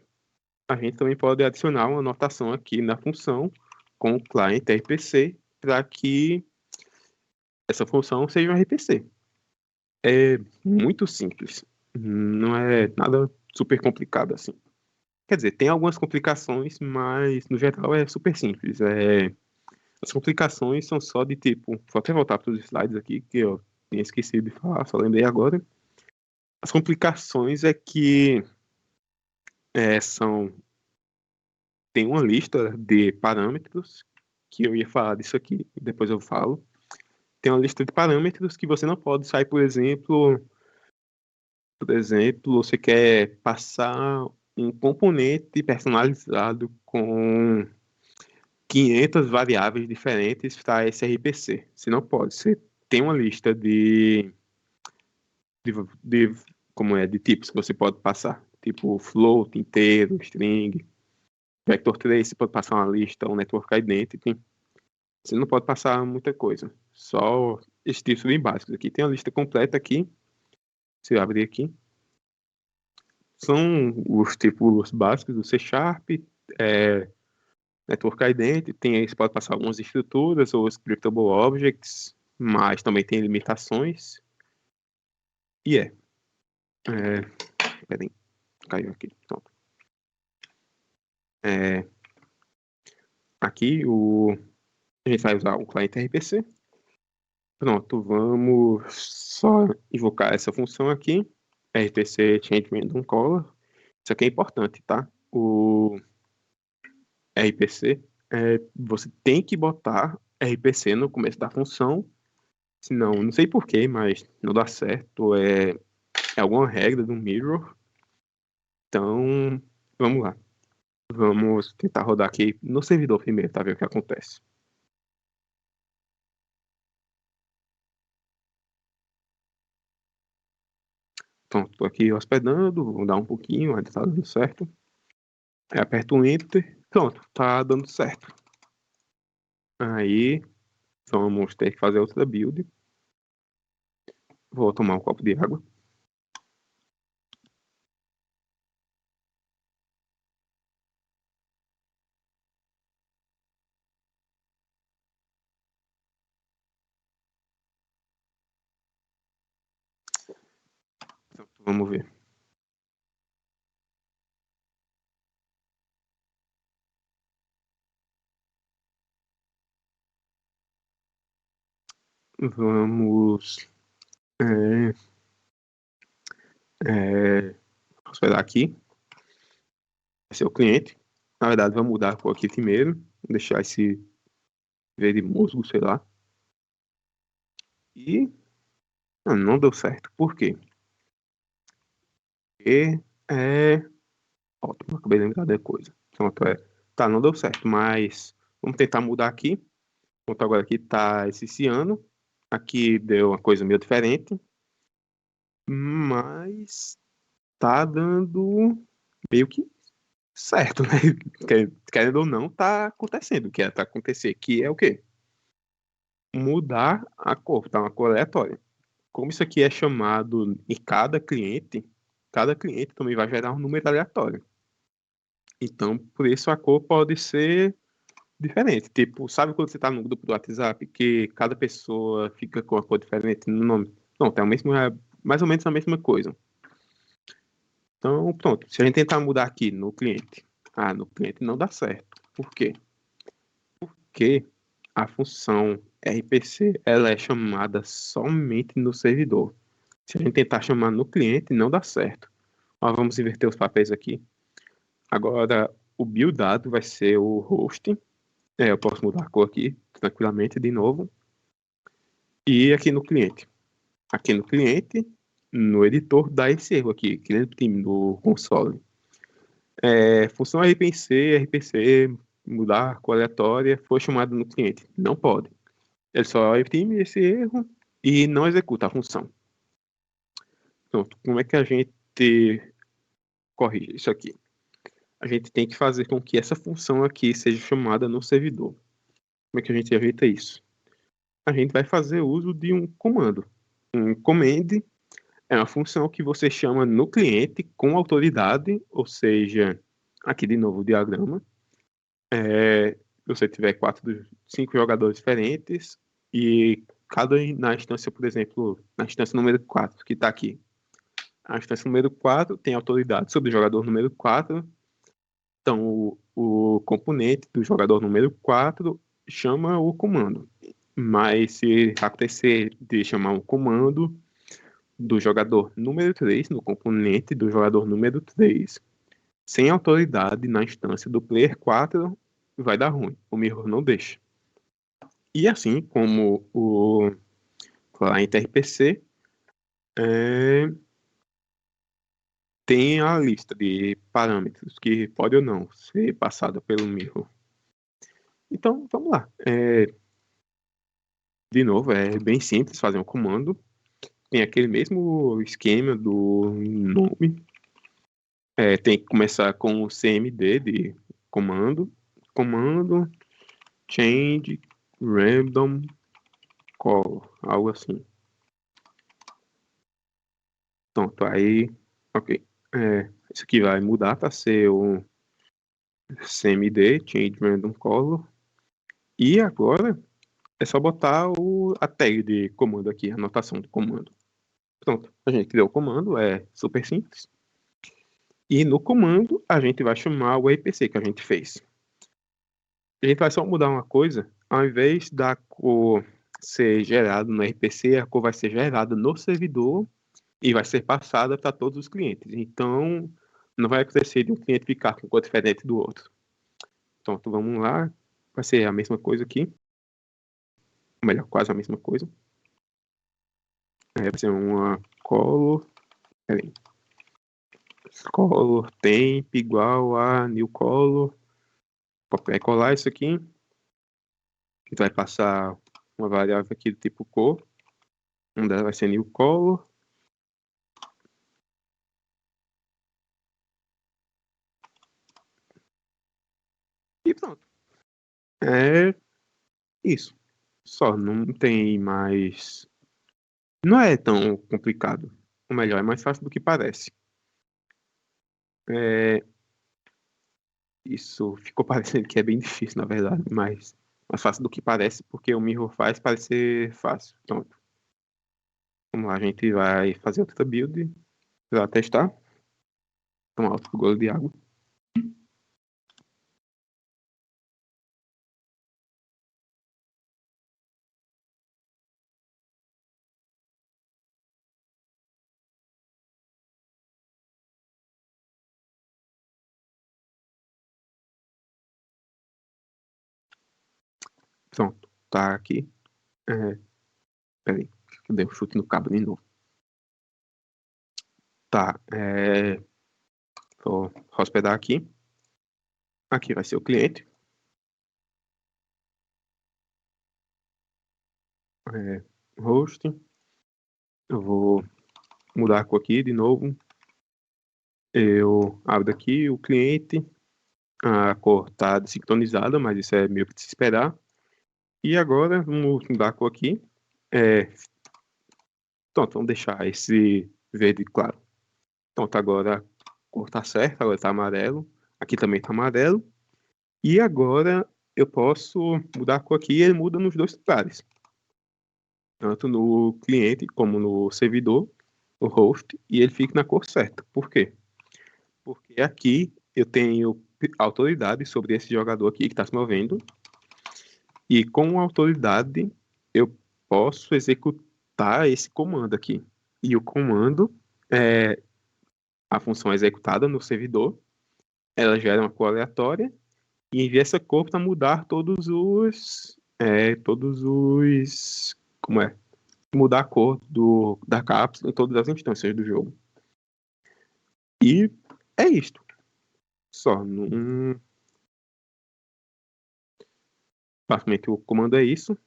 a gente também pode adicionar uma anotação aqui na função com o client RPC para que essa função seja um RPC. É muito simples. Não é nada super complicado assim. Quer dizer, tem algumas complicações, mas no geral é super simples. As complicações são só de tipo. Vou até voltar para os slides aqui, que eu tinha esquecido de falar, só lembrei agora. As complicações é que são. Tem uma lista de parâmetros, que eu ia falar disso aqui, depois eu falo. Tem uma lista de parâmetros que você não pode sair, por exemplo, você quer passar um componente personalizado com 500 variáveis diferentes para esse RPC. Você não pode. Você tem uma lista de de tipos que você pode passar. Tipo float, inteiro, string, vector trace, você pode passar uma lista, um network identity. Você não pode passar muita coisa. Só esses tipos bem básicos. Aqui tem a lista completa aqui. Se eu abrir aqui. São os tipos básicos do C Sharp, Network Identity, você pode passar algumas estruturas ou scriptable objects, mas também tem limitações. E peraí, caiu aqui, pronto. Aqui a gente vai usar o cliente RPC. Pronto, vamos só invocar essa função aqui, RPC change random color. Isso aqui é importante, tá? O RPC, você tem que botar RPC no começo da função, senão, não sei porquê, mas não dá certo, é alguma regra do Mirror. Então, vamos lá. Vamos tentar rodar aqui no servidor primeiro, tá? Ver o que acontece. Pronto, tô aqui hospedando, vou dar um pouquinho, ainda tá dando certo. Aí aperto o Enter, pronto, tá dando certo. Aí, vamos ter que fazer outra build. Vou tomar um copo de água. Pronto, vamos ver. Vamos hospedar aqui. Vai ser o cliente. Na verdade, vamos mudar a cor aqui primeiro. Deixar esse verde musgo, sei lá. E não deu certo. Por quê? Porque ótimo, acabei de lembrar da coisa. Pronto, tá, não deu certo, mas vamos tentar mudar aqui. Pronto, agora aqui tá esse ano. Aqui deu uma coisa meio diferente, mas tá dando meio que certo, né? Querendo ou não, tá acontecendo. O que é tá acontecer, que é o quê? Mudar a cor, tá uma cor aleatória. Como isso aqui é chamado em cada cliente também vai gerar um número aleatório. Então, por isso a cor pode ser diferente. Tipo, sabe quando você tá no grupo do WhatsApp que cada pessoa fica com uma cor diferente no nome? Não, é o mesmo, mais ou menos a mesma coisa. Então, pronto. Se a gente tentar mudar aqui no cliente, no cliente não dá certo. Por quê? Porque a função RPC ela é chamada somente no servidor. Se a gente tentar chamar no cliente, não dá certo. Ó, vamos inverter os papéis aqui. Agora, o buildado vai ser o host. Eu posso mudar a cor aqui tranquilamente de novo. E aqui no cliente. Aqui no cliente, no editor, dá esse erro aqui, que no console. Função RPC, mudar a cor aleatória, foi chamado no cliente. Não pode. Ele só imprime esse erro e não executa a função. Pronto, como é que a gente corrige isso aqui? A gente tem que fazer com que essa função aqui seja chamada no servidor. Como é que a gente ajeita isso? A gente vai fazer uso de um comando. Um command é uma função que você chama no cliente com autoridade, ou seja, aqui de novo o diagrama. Se você tiver 5 jogadores diferentes e cada na instância, por exemplo, na instância número 4, que está aqui. A instância número 4 tem autoridade sobre o jogador número 4. Então, o componente do jogador número 4 chama o comando. Mas se acontecer de chamar um comando do jogador número 3, no componente do jogador número 3, sem autoridade na instância do player 4, vai dar ruim. O mirror não deixa. E assim como o client RPC, tem a lista de parâmetros que pode ou não ser passada pelo mirror. Então, vamos lá. De novo, é bem simples fazer um comando. Tem aquele mesmo esquema do nome. Tem que começar com o CMD de comando. Comando change random color, algo assim. Pronto, aí, ok. Isso aqui vai mudar para ser o CMD, change random color. E agora é só botar a tag de comando aqui, a anotação do comando. Pronto, a gente criou o comando, é super simples. E no comando a gente vai chamar o RPC que a gente fez. A gente vai só mudar uma coisa, ao invés da cor ser gerada no RPC, a cor vai ser gerada no servidor e vai ser passada para todos os clientes. Então, não vai acontecer de um cliente ficar com cor diferente do outro. Pronto, vamos lá. Vai ser a mesma coisa aqui. Ou melhor, quase a mesma coisa. Vai ser uma color. Peraí. Color temp igual a new color. Vai colar isso aqui. A gente vai passar uma variável aqui do tipo cor. Uma delas vai ser new color. E pronto. É isso. Só, não tem mais. Não é tão complicado. Ou melhor, é mais fácil do que parece. É, Isso ficou parecendo que é bem difícil, na verdade, mas mais fácil do que parece, porque o Mirror faz parecer fácil. Pronto. Vamos lá, a gente vai fazer outra build para testar. Tomar outro golo de água. Pronto, tá aqui. Peraí. Dei um chute no cabo de novo. Tá, vou hospedar aqui. Aqui vai ser o cliente. Host. Eu vou mudar a cor aqui de novo. Eu abro aqui o cliente. A cor está desincronizada, mas isso é meio que de se esperar. E agora, vamos mudar a cor aqui. Pronto, vamos deixar esse verde claro. Pronto, agora a cor está certa, agora está amarelo. Aqui também está amarelo. E agora eu posso mudar a cor aqui e ele muda nos dois lugares. Tanto no cliente como no servidor, no host, e ele fica na cor certa. Por quê? Porque aqui eu tenho autoridade sobre esse jogador aqui que está se movendo. E com autoridade eu posso executar esse comando aqui. E o comando a função executada no servidor, ela gera uma cor aleatória e envia essa cor para mudar mudar a cor da cápsula em todas as instâncias do jogo. E é isto. Só. Basicamente o comando é isso.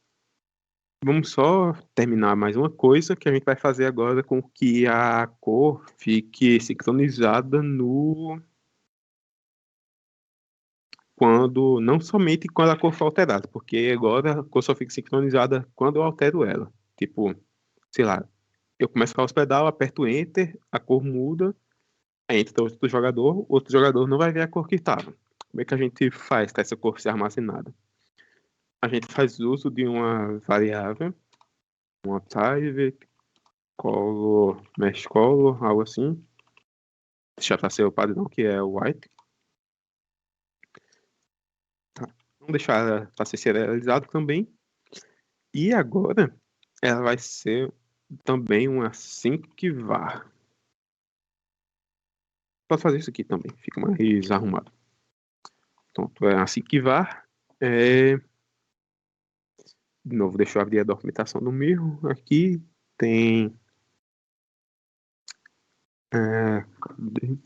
Vamos só terminar mais uma coisa que a gente vai fazer agora com que a cor fique sincronizada não somente quando a cor for alterada, porque agora a cor só fica sincronizada quando eu altero ela. Tipo, sei lá, eu começo a hospedar, eu aperto Enter, a cor muda, aí entra outro jogador não vai ver a cor que estava. Como é que a gente faz para essa cor ser armazenada? A gente faz uso de uma variável, uma private, color, mesh color, algo assim. Já para ser o padrão, que é o white. Tá. Vamos deixar para ser serializado também. E agora, ela vai ser também uma sync-var. Posso fazer isso aqui também, fica mais arrumado. Pronto, a sync-var. De novo, deixa eu abrir a documentação do Mirror. Aqui tem... cadê?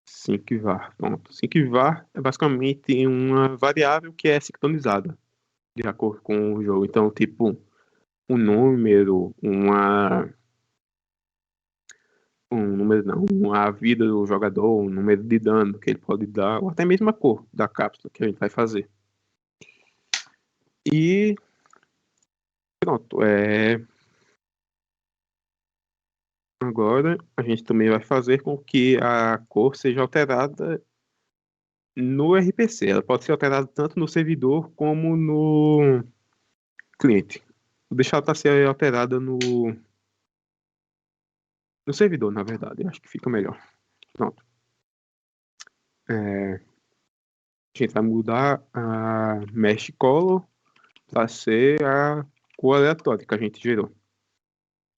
Sync-var. Pronto. Sync-var é basicamente uma variável que é sincronizada de acordo com o jogo. Então, tipo, um número, a vida do jogador, um número de dano que ele pode dar, ou até mesmo a cor da cápsula que a gente vai fazer. E pronto, agora a gente também vai fazer com que a cor seja alterada no RPC. Ela pode ser alterada tanto no servidor como no cliente. Vou deixar ela para ser alterada no servidor, na verdade. Eu acho que fica melhor. Pronto. A gente vai mudar a mesh color para ser a cor aleatória que a gente gerou.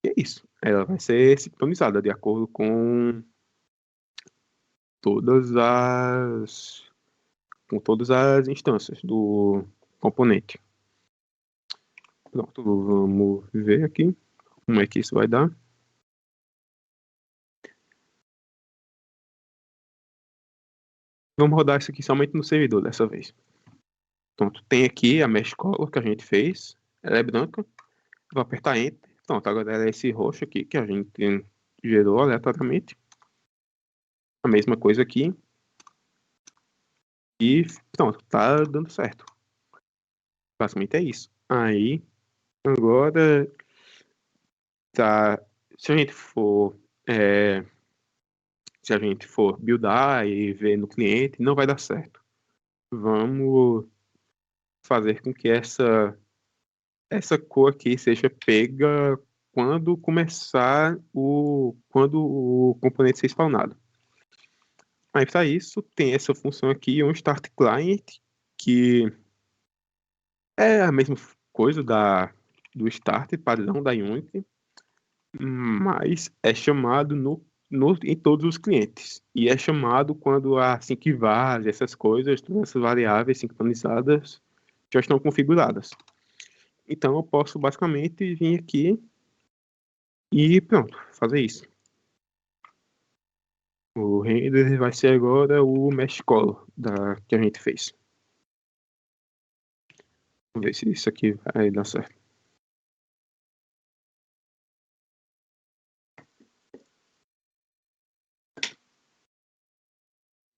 E é isso. Ela vai ser sincronizada de acordo com todas as instâncias do componente. Pronto, vamos ver aqui como é que isso vai dar. Vamos rodar isso aqui somente no servidor dessa vez. Pronto, tem aqui a mesh color que a gente fez. Ela é branca. Vou apertar Enter. Pronto, agora ela é esse roxo aqui que a gente gerou aleatoriamente. A mesma coisa aqui. E pronto, tá dando certo. Basicamente é isso. Aí, agora, tá, se a gente for buildar e ver no cliente, não vai dar certo. Vamos fazer com que essa cor aqui seja pega quando o componente ser spawnado. Aí para isso tem essa função aqui, um start client, que é a mesma coisa do start padrão da Unity, mas é chamado em todos os clientes. E é chamado quando a sync-var, essas coisas, todas essas variáveis sincronizadas já estão configuradas. Então eu posso basicamente vir aqui e pronto, fazer isso. O render vai ser agora o mesh color que a gente fez. Vamos ver se isso aqui vai dar certo.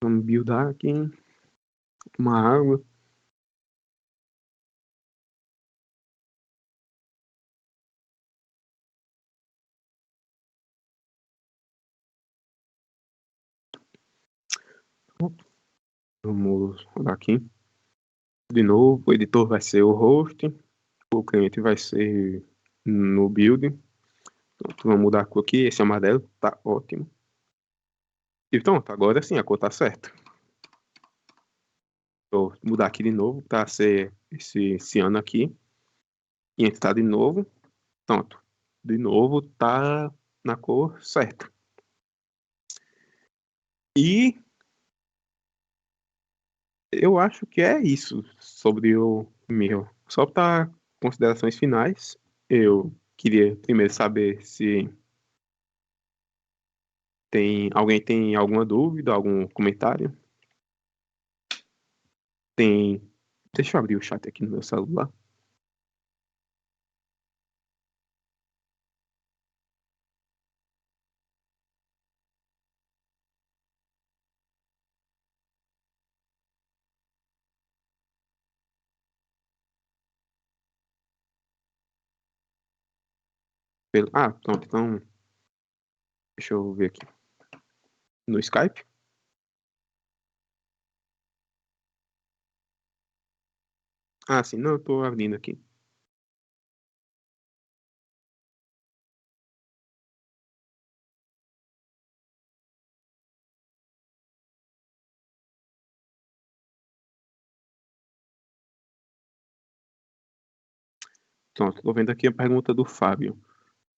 Vamos buildar aqui uma água. Vamos rodar aqui. De novo, o editor vai ser o host. O cliente vai ser no build. Então, vamos mudar a cor aqui. Esse amarelo tá ótimo. E pronto, agora sim a cor tá certa. Vou mudar aqui de novo para ser esse ano aqui. E entrar de novo. Pronto. De novo tá na cor certa. E eu acho que é isso sobre o meu. Só para considerações finais, eu queria primeiro saber se alguém tem alguma dúvida, algum comentário. Tem. Deixa eu abrir o chat aqui no meu celular. Ah, pronto. Então, deixa eu ver aqui. No Skype. Ah, sim. Não, eu tô abrindo aqui. Pronto, tô vendo aqui a pergunta do Fábio.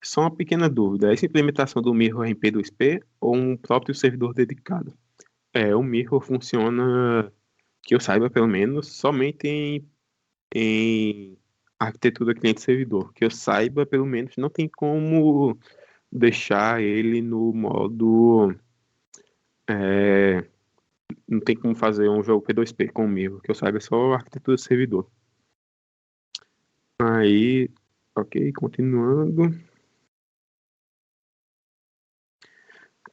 Só uma pequena dúvida. Essa implementação do Mirror em P2P ou um próprio servidor dedicado? O Mirror funciona, que eu saiba pelo menos, somente em arquitetura cliente-servidor. Que eu saiba, pelo menos, não tem como deixar ele no modo. é, não tem como fazer um jogo P2P com o Mirror, que eu saiba é só arquitetura servidor. Aí, ok, continuando.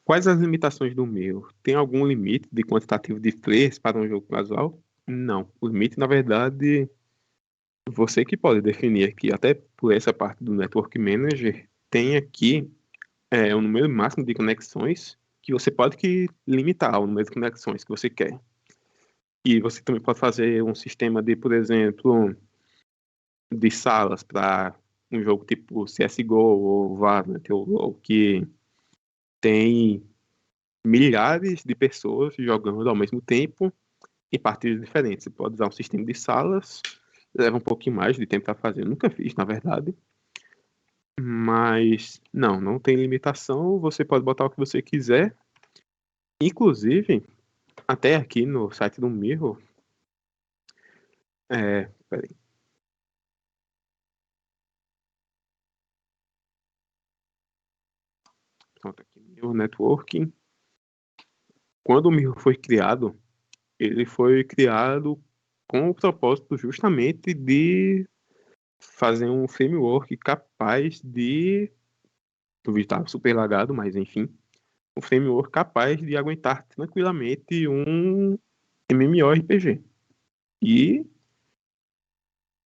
Quais as limitações do Mirror? Tem algum limite de quantitativo de players para um jogo casual? Não. O limite, na verdade, você que pode definir aqui, até por essa parte do Network Manager, tem aqui o número máximo de conexões que você pode limitar o número de conexões que você quer. E você também pode fazer um sistema de, por exemplo, de salas para um jogo tipo CSGO ou Valorant ou LoL, que tem milhares de pessoas jogando ao mesmo tempo em partidas diferentes. Você pode usar um sistema de salas, leva um pouquinho mais de tempo para fazer. Eu nunca fiz, na verdade. Mas não tem limitação. Você pode botar o que você quiser. Inclusive, até aqui no site do Mirror. Peraí. Pronto, aqui, Mirror Networking. Quando o Mirror foi criado, ele foi criado com o propósito justamente de fazer um framework capaz de. O vídeo estava super lagado, mas enfim. Um framework capaz de aguentar tranquilamente um MMORPG. E,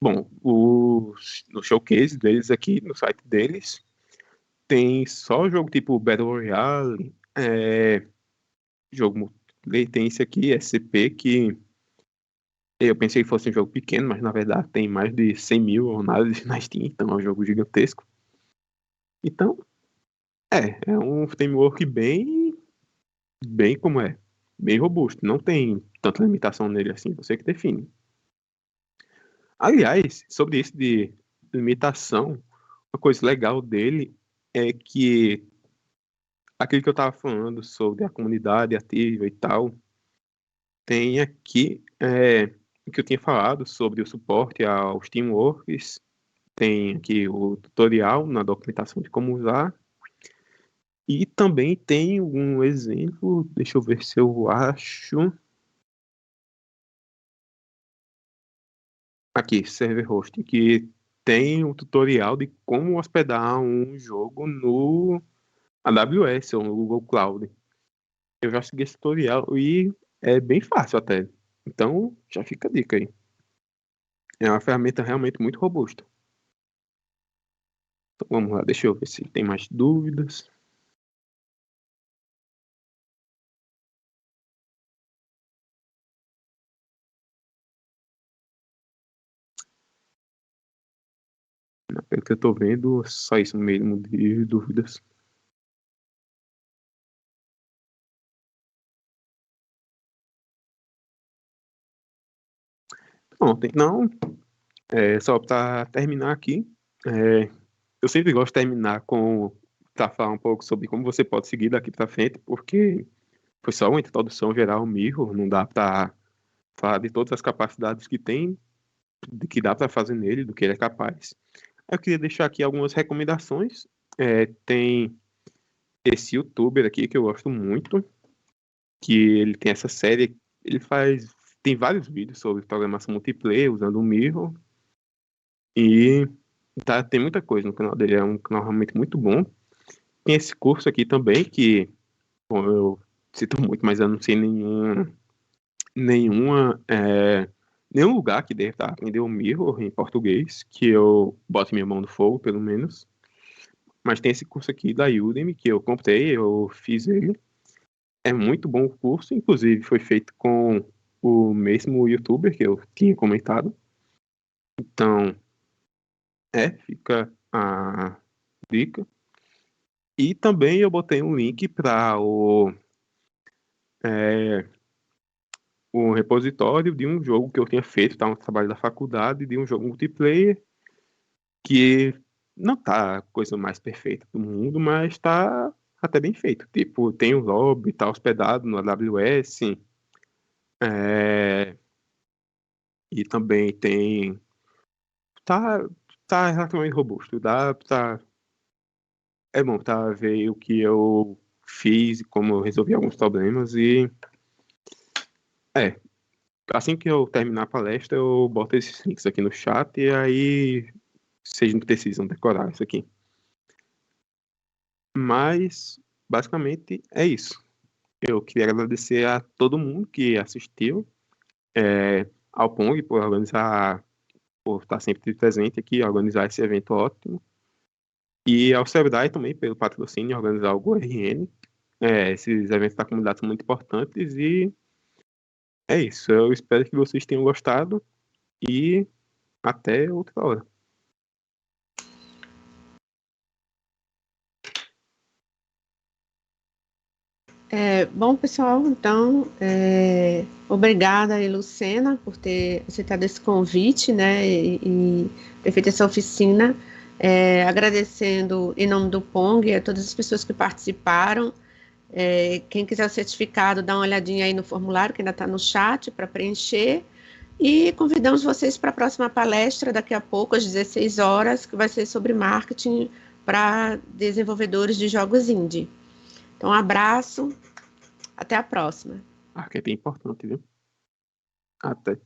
bom, no showcase deles aqui, no site deles, tem só jogo tipo Battle Royale, jogo tem esse aqui, SCP, que eu pensei que fosse um jogo pequeno, mas na verdade tem mais de 100 mil análises na Steam, então é um jogo gigantesco. Então, é um framework bem como é, bem robusto. Não tem tanta limitação nele assim, você que define. Aliás, sobre isso de limitação, uma coisa legal dele é que aquilo que eu estava falando sobre a comunidade ativa e tal, tem aqui o que eu tinha falado sobre o suporte aos teamworks tem aqui o tutorial na documentação de como usar. E também tem um exemplo, deixa eu ver se eu acho. Aqui, server host, que tem um tutorial de como hospedar um jogo no AWS ou no Google Cloud. Eu já segui esse tutorial e é bem fácil até. Então, já fica a dica aí. É uma ferramenta realmente muito robusta. Então, vamos lá, deixa eu ver se tem mais dúvidas. Pelo que eu tô vendo, só isso mesmo de dúvidas. Não, só para terminar aqui, eu sempre gosto de terminar para falar um pouco sobre como você pode seguir daqui para frente, porque foi só uma introdução geral ao Mirror, não dá para falar de todas as capacidades que tem, de que dá para fazer nele, do que ele é capaz. Eu queria deixar aqui algumas recomendações. Tem esse youtuber aqui que eu gosto muito, que ele tem essa série, tem vários vídeos sobre programação multiplayer usando o Mirror, e tem muita coisa no canal dele, é um canal realmente muito bom. Tem esse curso aqui também, que, bom, eu cito muito, mas eu não sei nenhum lugar que deve estar aprendendo o Mirror em português, que eu boto minha mão no fogo, pelo menos. Mas tem esse curso aqui da Udemy, que eu comprei, eu fiz ele. É muito bom o curso, inclusive foi feito com o mesmo youtuber que eu tinha comentado. Então, fica a dica. E também eu botei um link para o repositório de um jogo que eu tinha feito, tá? Um trabalho da faculdade, de um jogo multiplayer, que não tá a coisa mais perfeita do mundo, mas tá até bem feito. Tipo, tem o lobby, tá hospedado no AWS, é, e também tem. Tá, tá relativamente robusto. É bom tá ver o que eu fiz, como eu resolvi alguns problemas e. É, assim que eu terminar a palestra, eu boto esses links aqui no chat e aí vocês não precisam decorar isso aqui. Mas, basicamente, é isso. Eu queria agradecer a todo mundo que assistiu, ao Pong por estar sempre presente aqui, organizar esse evento ótimo, e ao Sebrae também pelo patrocínio, organizar o GoRN. Esses eventos da comunidade são muito importantes e é isso. Eu espero que vocês tenham gostado e até outra hora. Bom, pessoal, então, obrigada aí, Lucena, por ter aceitado esse convite, né, e ter feito essa oficina, agradecendo em nome do Pong a todas as pessoas que participaram. Quem quiser o certificado, dá uma olhadinha aí no formulário que ainda está no chat para preencher, e convidamos vocês para a próxima palestra daqui a pouco, às 16 horas, que vai ser sobre marketing para desenvolvedores de jogos indie. Então, um abraço, até a próxima. Que é bem importante, viu? Até.